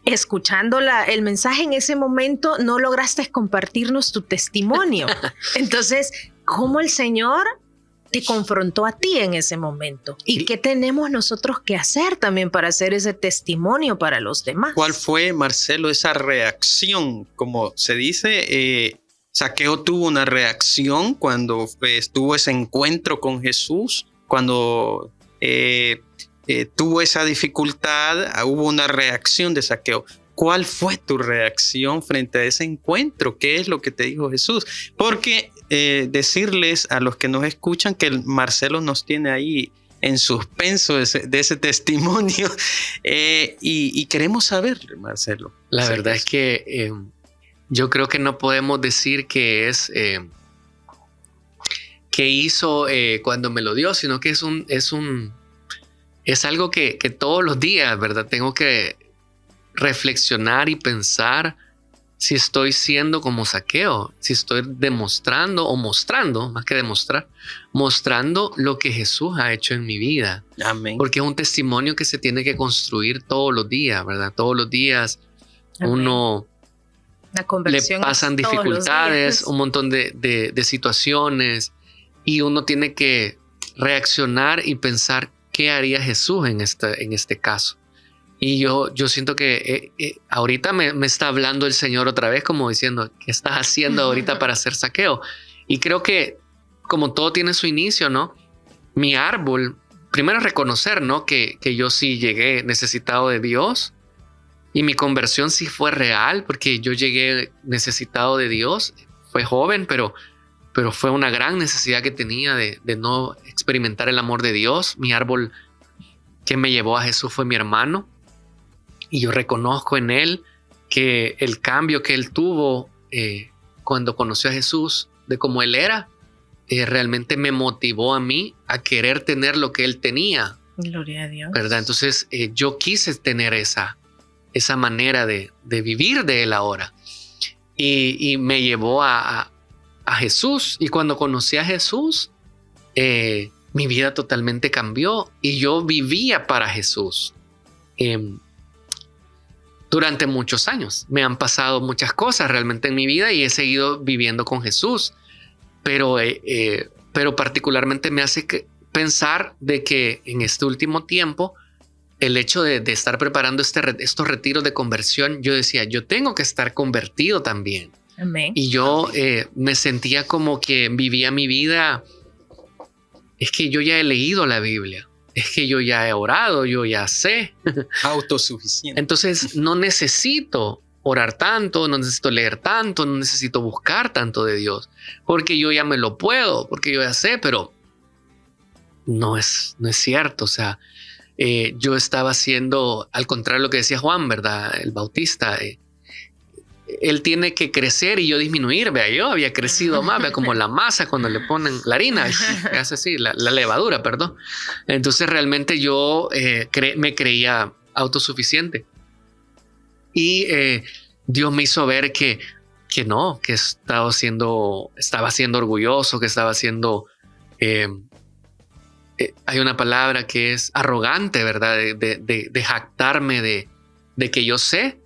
escuchando el mensaje en ese momento no lograste compartirnos tu testimonio. Entonces, ¿cómo el Señor te confrontó a ti en ese momento? ¿Y qué tenemos nosotros que hacer también para hacer ese testimonio para los demás? ¿Cuál fue, Marcelo, esa reacción? Como se dice, Zaqueo tuvo una reacción cuando tuvo ese encuentro con Jesús, cuando tuvo esa dificultad, hubo una reacción de Zaqueo. ¿Cuál fue tu reacción frente a ese encuentro? ¿Qué es lo que te dijo Jesús? Porque decirles a los que nos escuchan que Marcelo nos tiene ahí en suspenso de ese testimonio y queremos saber, Marcelo. La Sí, verdad es que yo creo que no podemos decir que es que hizo cuando me lo dio, sino que es algo que todos los días, ¿verdad? Tengo que reflexionar y pensar si estoy siendo como Zaqueo, si estoy demostrando o mostrando, más que demostrar, mostrando lo que Jesús ha hecho en mi vida. Amén. Porque es un testimonio que se tiene que construir todos los días, ¿verdad? Todos los días Amén. uno La le conversión pasan es todos los dificultades, días. un montón de situaciones y uno tiene que reaccionar y pensar qué haría Jesús en este caso. Y yo siento que ahorita me está hablando el Señor otra vez como diciendo, ¿qué estás haciendo ahorita para hacer Zaqueo? Y creo que como todo tiene su inicio, ¿no? Mi árbol, primero reconocer, ¿no? Que yo sí llegué necesitado de Dios y mi conversión sí fue real porque yo llegué necesitado de Dios. Fue joven, pero fue una gran necesidad que tenía de no experimentar el amor de Dios. Mi árbol que me llevó a Jesús fue mi hermano. Y yo reconozco en él que el cambio que él tuvo cuando conoció a Jesús, de cómo él era, realmente me motivó a mí a querer tener lo que él tenía, Gloria a Dios. ¿verdad? Entonces yo quise tener esa manera de vivir de él ahora. Y me llevó a Jesús. Y cuando conocí a Jesús, mi vida totalmente cambió y yo vivía para Jesús. Durante muchos años. Me han pasado muchas cosas realmente en mi vida y he seguido viviendo con Jesús. Pero particularmente me hace pensar de que en este último tiempo, el hecho de estar preparando estos retiros de conversión, yo decía, yo tengo que estar convertido también. Amén. Y yo me sentía como que vivía mi vida. Es que yo ya he leído la Biblia. Es que yo ya he orado, yo ya sé. Autosuficiente. Entonces no necesito orar tanto, no necesito leer tanto, no necesito buscar tanto de Dios, porque yo ya me lo puedo, porque yo ya sé, pero no es cierto. O sea, yo estaba haciendo, al contrario de lo que decía Juan, ¿verdad? El Bautista, él tiene que crecer y yo disminuir. Vea, yo había crecido más, vea, como la masa cuando le ponen la harina, hace así, la levadura, perdón. Entonces realmente yo me creía autosuficiente. Y Dios me hizo ver que no, que estaba siendo orgulloso, que estaba siendo... hay una palabra que es arrogante, ¿verdad? De jactarme de que yo sé.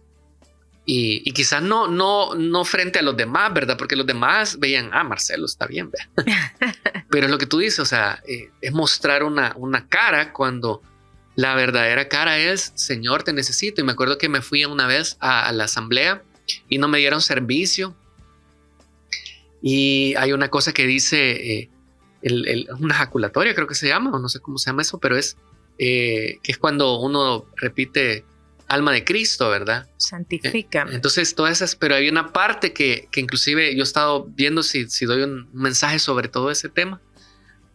Y quizás no frente a los demás, ¿verdad? Porque los demás veían, Marcelo está bien, ¿verdad? Pero es lo que tú dices, o sea, es mostrar una cara cuando la verdadera cara es, Señor, te necesito. Y me acuerdo que me fui una vez a la asamblea y no me dieron servicio. Y hay una cosa que dice, una ejaculatoria creo que se llama, o no sé cómo se llama eso, pero es que es cuando uno repite alma de Cristo, ¿verdad? Santifica. Entonces todas esas, pero hay una parte que inclusive yo he estado viendo si doy un mensaje sobre todo ese tema,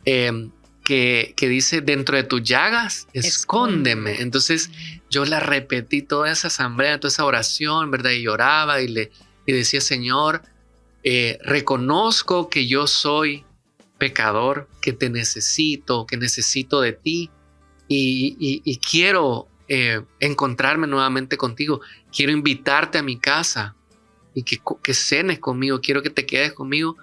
que dice, dentro de tus llagas, escóndeme. Entonces yo la repetí toda esa asamblea, toda esa oración, ¿verdad? Y lloraba y decía, Señor, reconozco que yo soy pecador, que te necesito, que necesito de ti y quiero encontrarme nuevamente contigo. Quiero invitarte a mi casa y que cenes conmigo. Quiero que te quedes conmigo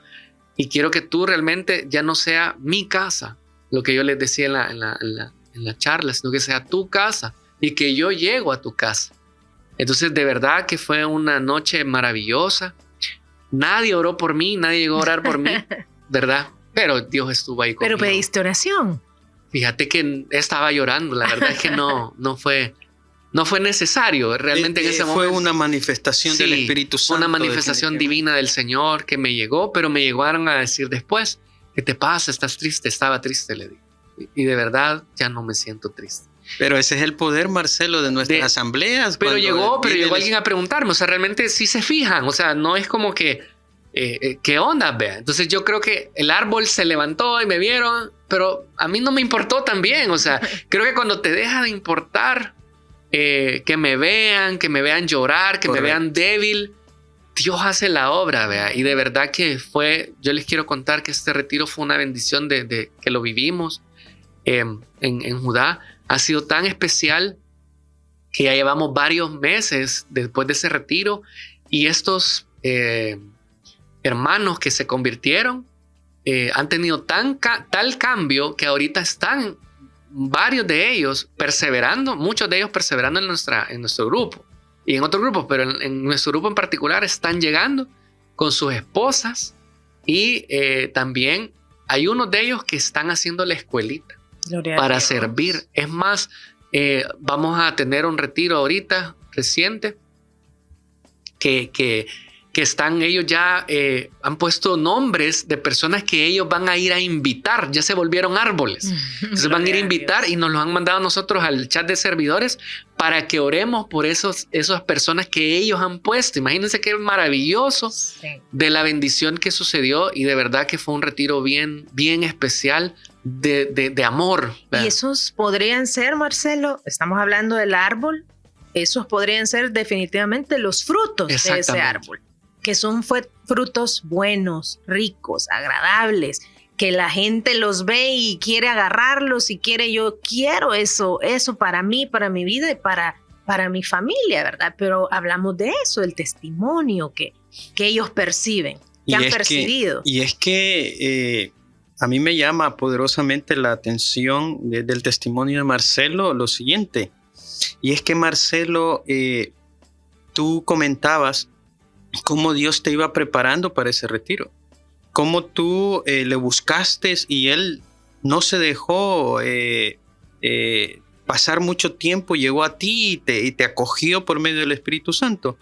y quiero que tú realmente ya no sea mi casa, lo que yo les decía en la charla, sino que sea tu casa y que yo llego a tu casa. Entonces de verdad que fue una noche maravillosa. Nadie oró por mí, nadie llegó a orar por mí, ¿verdad? Pero Dios estuvo ahí conmigo. Pero pediste oración. Fíjate que estaba llorando, la verdad es que no fue necesario realmente en ese momento. Fue una manifestación del Espíritu Santo. Una manifestación divina del Señor que me llegó, pero me llegaron a decir después, ¿qué te pasa? ¿Estás triste? Estaba triste, le dije. Y de verdad ya no me siento triste. Pero ese es el poder, Marcelo, de nuestras asambleas. Pero llegó alguien a preguntarme, o sea, realmente sí se fijan, o sea, no es como que, ¿qué onda? Vea. Entonces yo creo que el árbol se levantó y me vieron pero a mí no me importó también. O sea, creo que cuando te deja de importar que me vean llorar, que me vean débil, Dios hace la obra, vea. Y de verdad que yo les quiero contar que este retiro fue una bendición de que lo vivimos en Judá. Ha sido tan especial que ya llevamos varios meses después de ese retiro, y estos hermanos que se convirtieron han tenido tal cambio que ahorita están varios de ellos perseverando, muchos de ellos perseverando en nuestro grupo y en otros grupos, pero en nuestro grupo en particular están llegando con sus esposas, y también hay unos de ellos que están haciendo la escuelita para servir. Es más, vamos a tener un retiro ahorita reciente que están ellos ya, han puesto nombres de personas que ellos van a ir a invitar, ya se volvieron árboles. Entonces van a ir a invitar y nos los han mandado a nosotros al chat de servidores para que oremos por esas personas que ellos han puesto. Imagínense qué maravilloso de la bendición que sucedió, y de verdad que fue un retiro bien, bien especial de amor. Y esos podrían ser, Marcelo, estamos hablando del árbol, esos podrían ser definitivamente los frutos de ese árbol, que son frutos buenos, ricos, agradables, que la gente los ve y quiere agarrarlos y yo quiero eso para mí, para mi vida y para mi familia, ¿verdad? Pero hablamos de eso, el testimonio que ellos perciben, que han percibido. Y es que a mí me llama poderosamente la atención del testimonio de Marcelo lo siguiente, y es que Marcelo, tú comentabas cómo Dios te iba preparando para ese retiro, cómo tú le buscaste y Él no se dejó pasar mucho tiempo, llegó a ti y te acogió por medio del Espíritu Santo.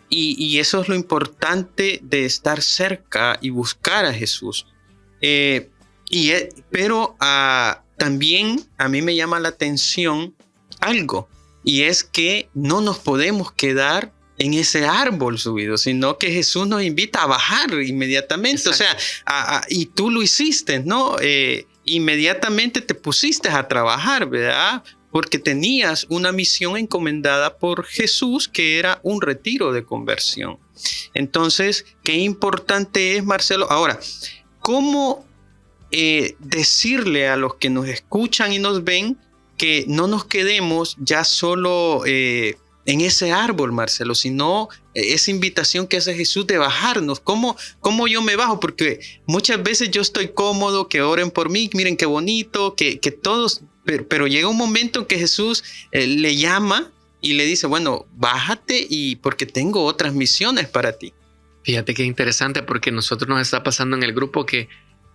Y eso es lo importante de estar cerca y buscar a Jesús. Pero también a mí me llama la atención algo, y es que no nos podemos quedar en ese árbol subido, sino que Jesús nos invita a bajar inmediatamente. Exacto. O sea, y tú lo hiciste, ¿no? Inmediatamente te pusiste a trabajar, ¿verdad? Porque tenías una misión encomendada por Jesús, que era un retiro de conversión. Entonces, qué importante es, Marcelo. Ahora, ¿cómo decirle a los que nos escuchan y nos ven que no nos quedemos ya solo en ese árbol, Marcelo, sino esa invitación que hace Jesús de bajarnos? ¿Cómo yo me bajo? Porque muchas veces yo estoy cómodo, que oren por mí, miren qué bonito, que todos, pero llega un momento en que Jesús le llama y le dice, bueno, bájate, y porque tengo otras misiones para ti. Fíjate qué interesante, porque nosotros nos está pasando en el grupo que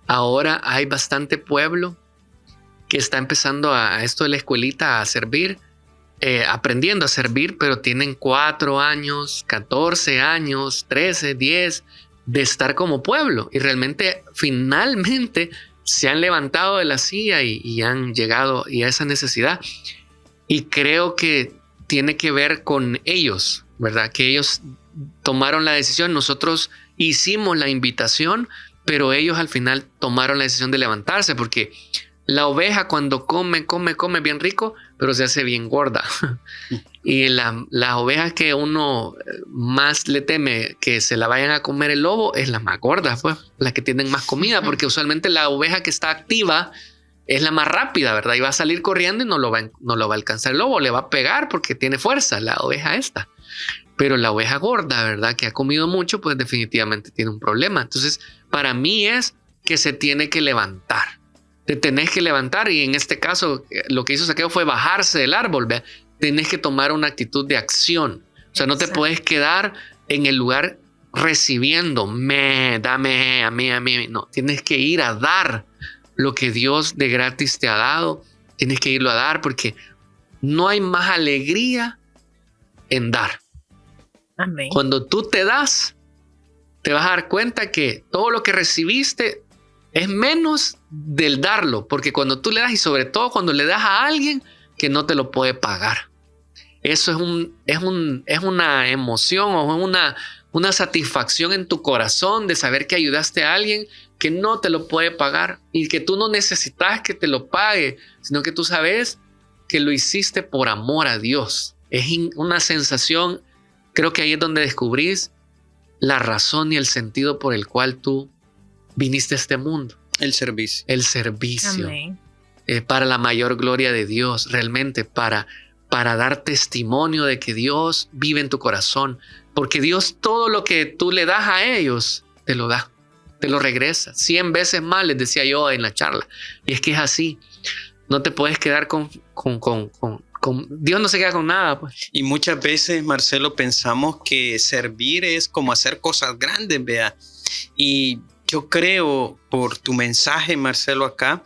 ahora hay bastante pueblo que está empezando a esto de la escuelita, a servir, aprendiendo a servir, pero tienen 4 años, 14 años, 13, 10 de estar como pueblo, y realmente finalmente se han levantado de la silla y han llegado a esa necesidad. Y creo que tiene que ver con ellos, ¿verdad? Que ellos tomaron la decisión, nosotros hicimos la invitación, pero ellos al final tomaron la decisión de levantarse, porque la oveja cuando come bien rico, pero se hace bien gorda. Y las ovejas que uno más le teme que se la vayan a comer el lobo es las más gordas, pues, las que tienen más comida, porque usualmente la oveja que está activa es la más rápida, ¿verdad? Y va a salir corriendo y no lo va a alcanzar el lobo, le va a pegar porque tiene fuerza la oveja esta. Pero la oveja gorda, ¿verdad? Que ha comido mucho, pues definitivamente tiene un problema. Entonces, para mí es que se tiene que levantar. Te tenés que levantar, y en este caso lo que hizo Zaqueo fue bajarse del árbol, ¿verdad? Tenés que tomar una actitud de acción. O sea, no te puedes quedar en el lugar recibiendo, dame a mí. No, tienes que ir a dar lo que Dios de gratis te ha dado. Tienes que irlo a dar, porque no hay más alegría en dar. Amén. Cuando tú te das, te vas a dar cuenta que todo lo que recibiste es menos del darlo, porque cuando tú le das, y sobre todo cuando le das a alguien que no te lo puede pagar, eso es una emoción o una satisfacción en tu corazón de saber que ayudaste a alguien que no te lo puede pagar y que tú no necesitas que te lo pague, sino que tú sabes que lo hiciste por amor a Dios. Es una sensación, creo que ahí es donde descubrís la razón y el sentido por el cual tú viniste a este mundo. El servicio. El servicio. Amén. Para la mayor gloria de Dios, realmente para dar testimonio de que Dios vive en tu corazón, porque Dios todo lo que tú le das a ellos, te lo da, te lo regresa 100 veces más, les decía yo en la charla. Y es que es así, no te puedes quedar con Dios, no se queda con nada, pues. Y muchas veces, Marcelo, pensamos que servir es como hacer cosas grandes, vea. Y yo creo, por tu mensaje, Marcelo, acá,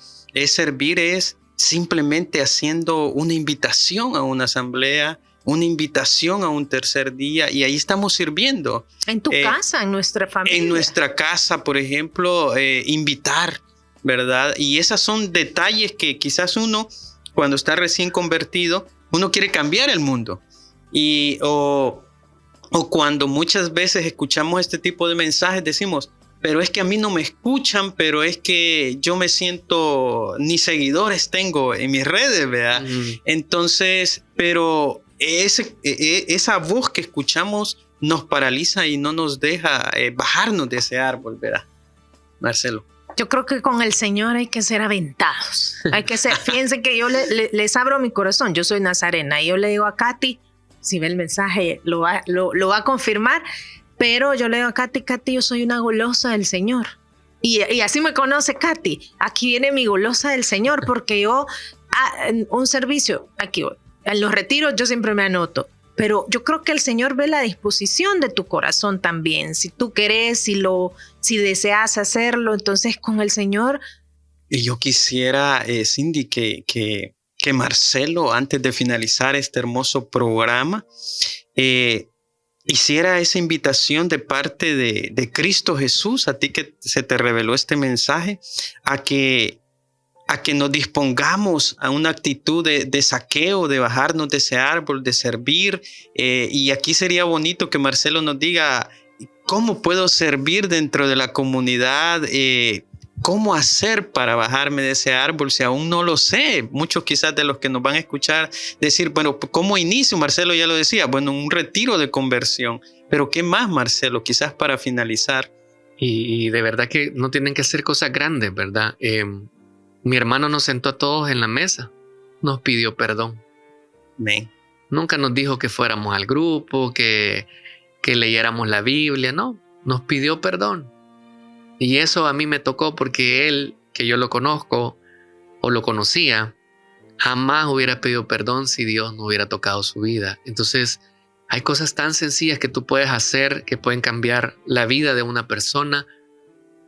servir es simplemente haciendo una invitación a una asamblea, una invitación a un tercer día, y ahí estamos sirviendo. En tu casa, en nuestra familia. En nuestra casa, por ejemplo, invitar, ¿verdad? Y esos son detalles que quizás uno, cuando está recién convertido, uno quiere cambiar el mundo. O cuando muchas veces escuchamos este tipo de mensajes, decimos, pero es que a mí no me escuchan, pero es que yo me siento, ni seguidores tengo en mis redes, ¿verdad? Entonces, pero esa voz que escuchamos nos paraliza y no nos deja bajarnos de ese árbol, ¿verdad, Marcelo? Yo creo que con el Señor hay que ser aventados. Hay que ser, fíjense que yo les abro mi corazón. Yo soy nazarena y yo le digo a Katy, si ve el mensaje lo va a confirmar, pero yo le digo a Katy, yo soy una golosa del Señor. Y así me conoce Katy. Aquí viene mi golosa del Señor, porque yo, en un servicio, aquí voy. En los retiros yo siempre me anoto. Pero yo creo que el Señor ve la disposición de tu corazón también. Si tú querés, si deseas hacerlo, entonces con el Señor. Y yo quisiera, Cindy, que Marcelo, antes de finalizar este hermoso programa, hiciera esa invitación de parte de Cristo Jesús, a ti que se te reveló este mensaje, a que nos dispongamos a una actitud de saqueo, de bajarnos de ese árbol, de servir. Y aquí sería bonito que Marcelo nos diga cómo puedo servir dentro de la comunidad, cómo hacer para bajarme de ese árbol si aún no lo sé. Muchos quizás de los que nos van a escuchar decir, bueno, ¿cómo inicio? Marcelo ya lo decía, bueno, un retiro de conversión. Pero ¿qué más, Marcelo? Quizás para finalizar. Y de verdad que no tienen que hacer cosas grandes, ¿verdad? Mi hermano nos sentó a todos en la mesa, nos pidió perdón. Amén. Nunca nos dijo que fuéramos al grupo, que leyéramos la Biblia, no, nos pidió perdón. Y eso a mí me tocó porque él, que yo lo conozco o lo conocía, jamás hubiera pedido perdón si Dios no hubiera tocado su vida. Entonces, hay cosas tan sencillas que tú puedes hacer que pueden cambiar la vida de una persona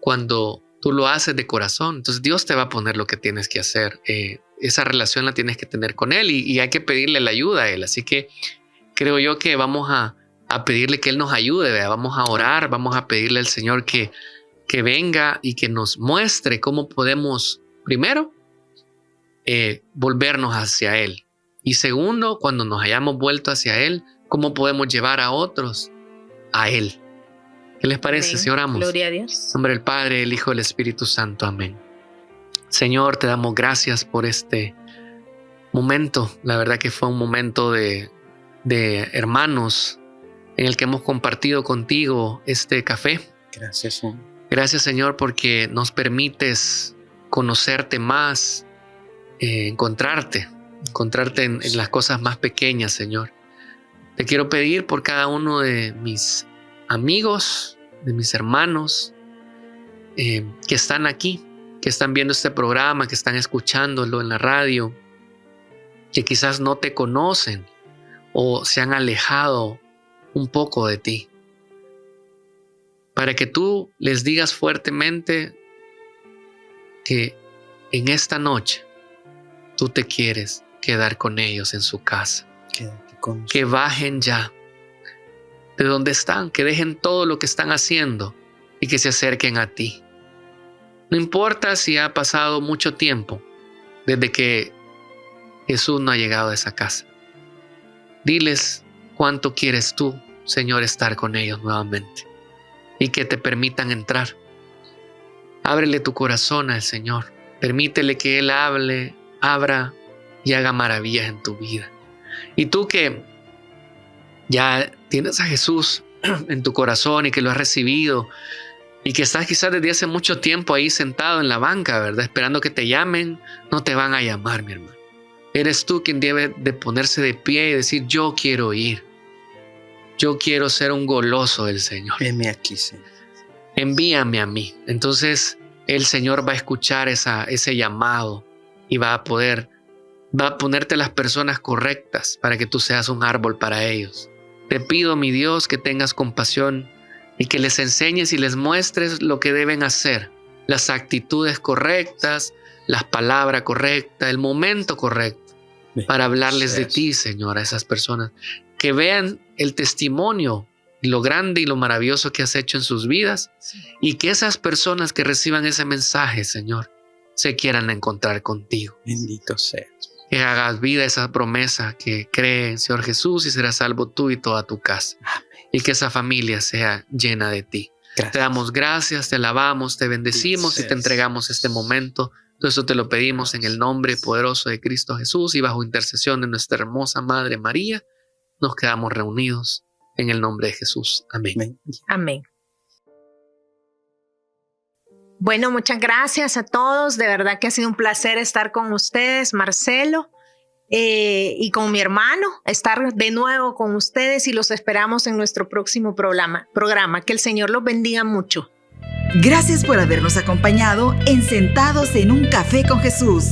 cuando tú lo haces de corazón. Entonces Dios te va a poner lo que tienes que hacer. Esa relación la tienes que tener con Él y hay que pedirle la ayuda a Él. Así que creo yo que vamos a pedirle que Él nos ayude, ¿verdad? Vamos a orar, vamos a pedirle al Señor que venga y que nos muestre cómo podemos, primero, volvernos hacia Él. Y segundo, cuando nos hayamos vuelto hacia Él, cómo podemos llevar a otros a Él. ¿Qué les parece si oramos? Gloria a Dios. En nombre del Padre, el Hijo y el Espíritu Santo. Amén. Señor, te damos gracias por este momento. La verdad que fue un momento de hermanos en el que hemos compartido contigo este café. Gracias, Señor. Gracias, Señor, porque nos permites conocerte más, encontrarte en las cosas más pequeñas, Señor. Te quiero pedir por cada uno de mis amigos, de mis hermanos que están aquí, que están viendo este programa, que están escuchándolo en la radio, que quizás no te conocen o se han alejado un poco de ti, para que tú les digas fuertemente que en esta noche tú te quieres quedar con ellos en su casa, que bajen ya de donde están, que dejen todo lo que están haciendo y que se acerquen a ti. No importa si ha pasado mucho tiempo desde que Jesús no ha llegado a esa casa. Diles cuánto quieres tú, Señor, estar con ellos nuevamente y que te permitan entrar. Ábrele tu corazón al Señor. Permítele que Él hable, abra y haga maravillas en tu vida. Y tú que ya tienes a Jesús en tu corazón y que lo has recibido y que estás quizás desde hace mucho tiempo ahí sentado en la banca, ¿verdad? Esperando que te llamen, no te van a llamar, mi hermano. Eres tú quien debe de ponerse de pie y decir, yo quiero ir. Yo quiero ser un goloso del Señor. Heme aquí, Señor. Envíame a mí. Entonces el Señor va a escuchar ese llamado y va a ponerte las personas correctas para que tú seas un árbol para ellos. Te pido, mi Dios, que tengas compasión y que les enseñes y les muestres lo que deben hacer, las actitudes correctas, las palabras correctas, el momento correcto para hablarles de ti, Señor, a esas personas. Que vean el testimonio, lo grande y lo maravilloso que has hecho en sus vidas y que esas personas que reciban ese mensaje, Señor, se quieran encontrar contigo. Bendito sea. Que hagas vida esa promesa que cree en Señor Jesús y serás salvo tú y toda tu casa. Amén. Y que esa familia sea llena de ti. Gracias. Te damos gracias, te alabamos, te bendecimos y te entregamos este momento. Todo eso te lo pedimos en el nombre poderoso de Cristo Jesús y bajo intercesión de nuestra hermosa Madre María. Nos quedamos reunidos en el nombre de Jesús. Amén. Amén. Amén. Bueno, muchas gracias a todos. De verdad que ha sido un placer estar con ustedes, Marcelo, y con mi hermano, estar de nuevo con ustedes y los esperamos en nuestro próximo programa. Que el Señor los bendiga mucho. Gracias por habernos acompañado en Sentados en un Café con Jesús.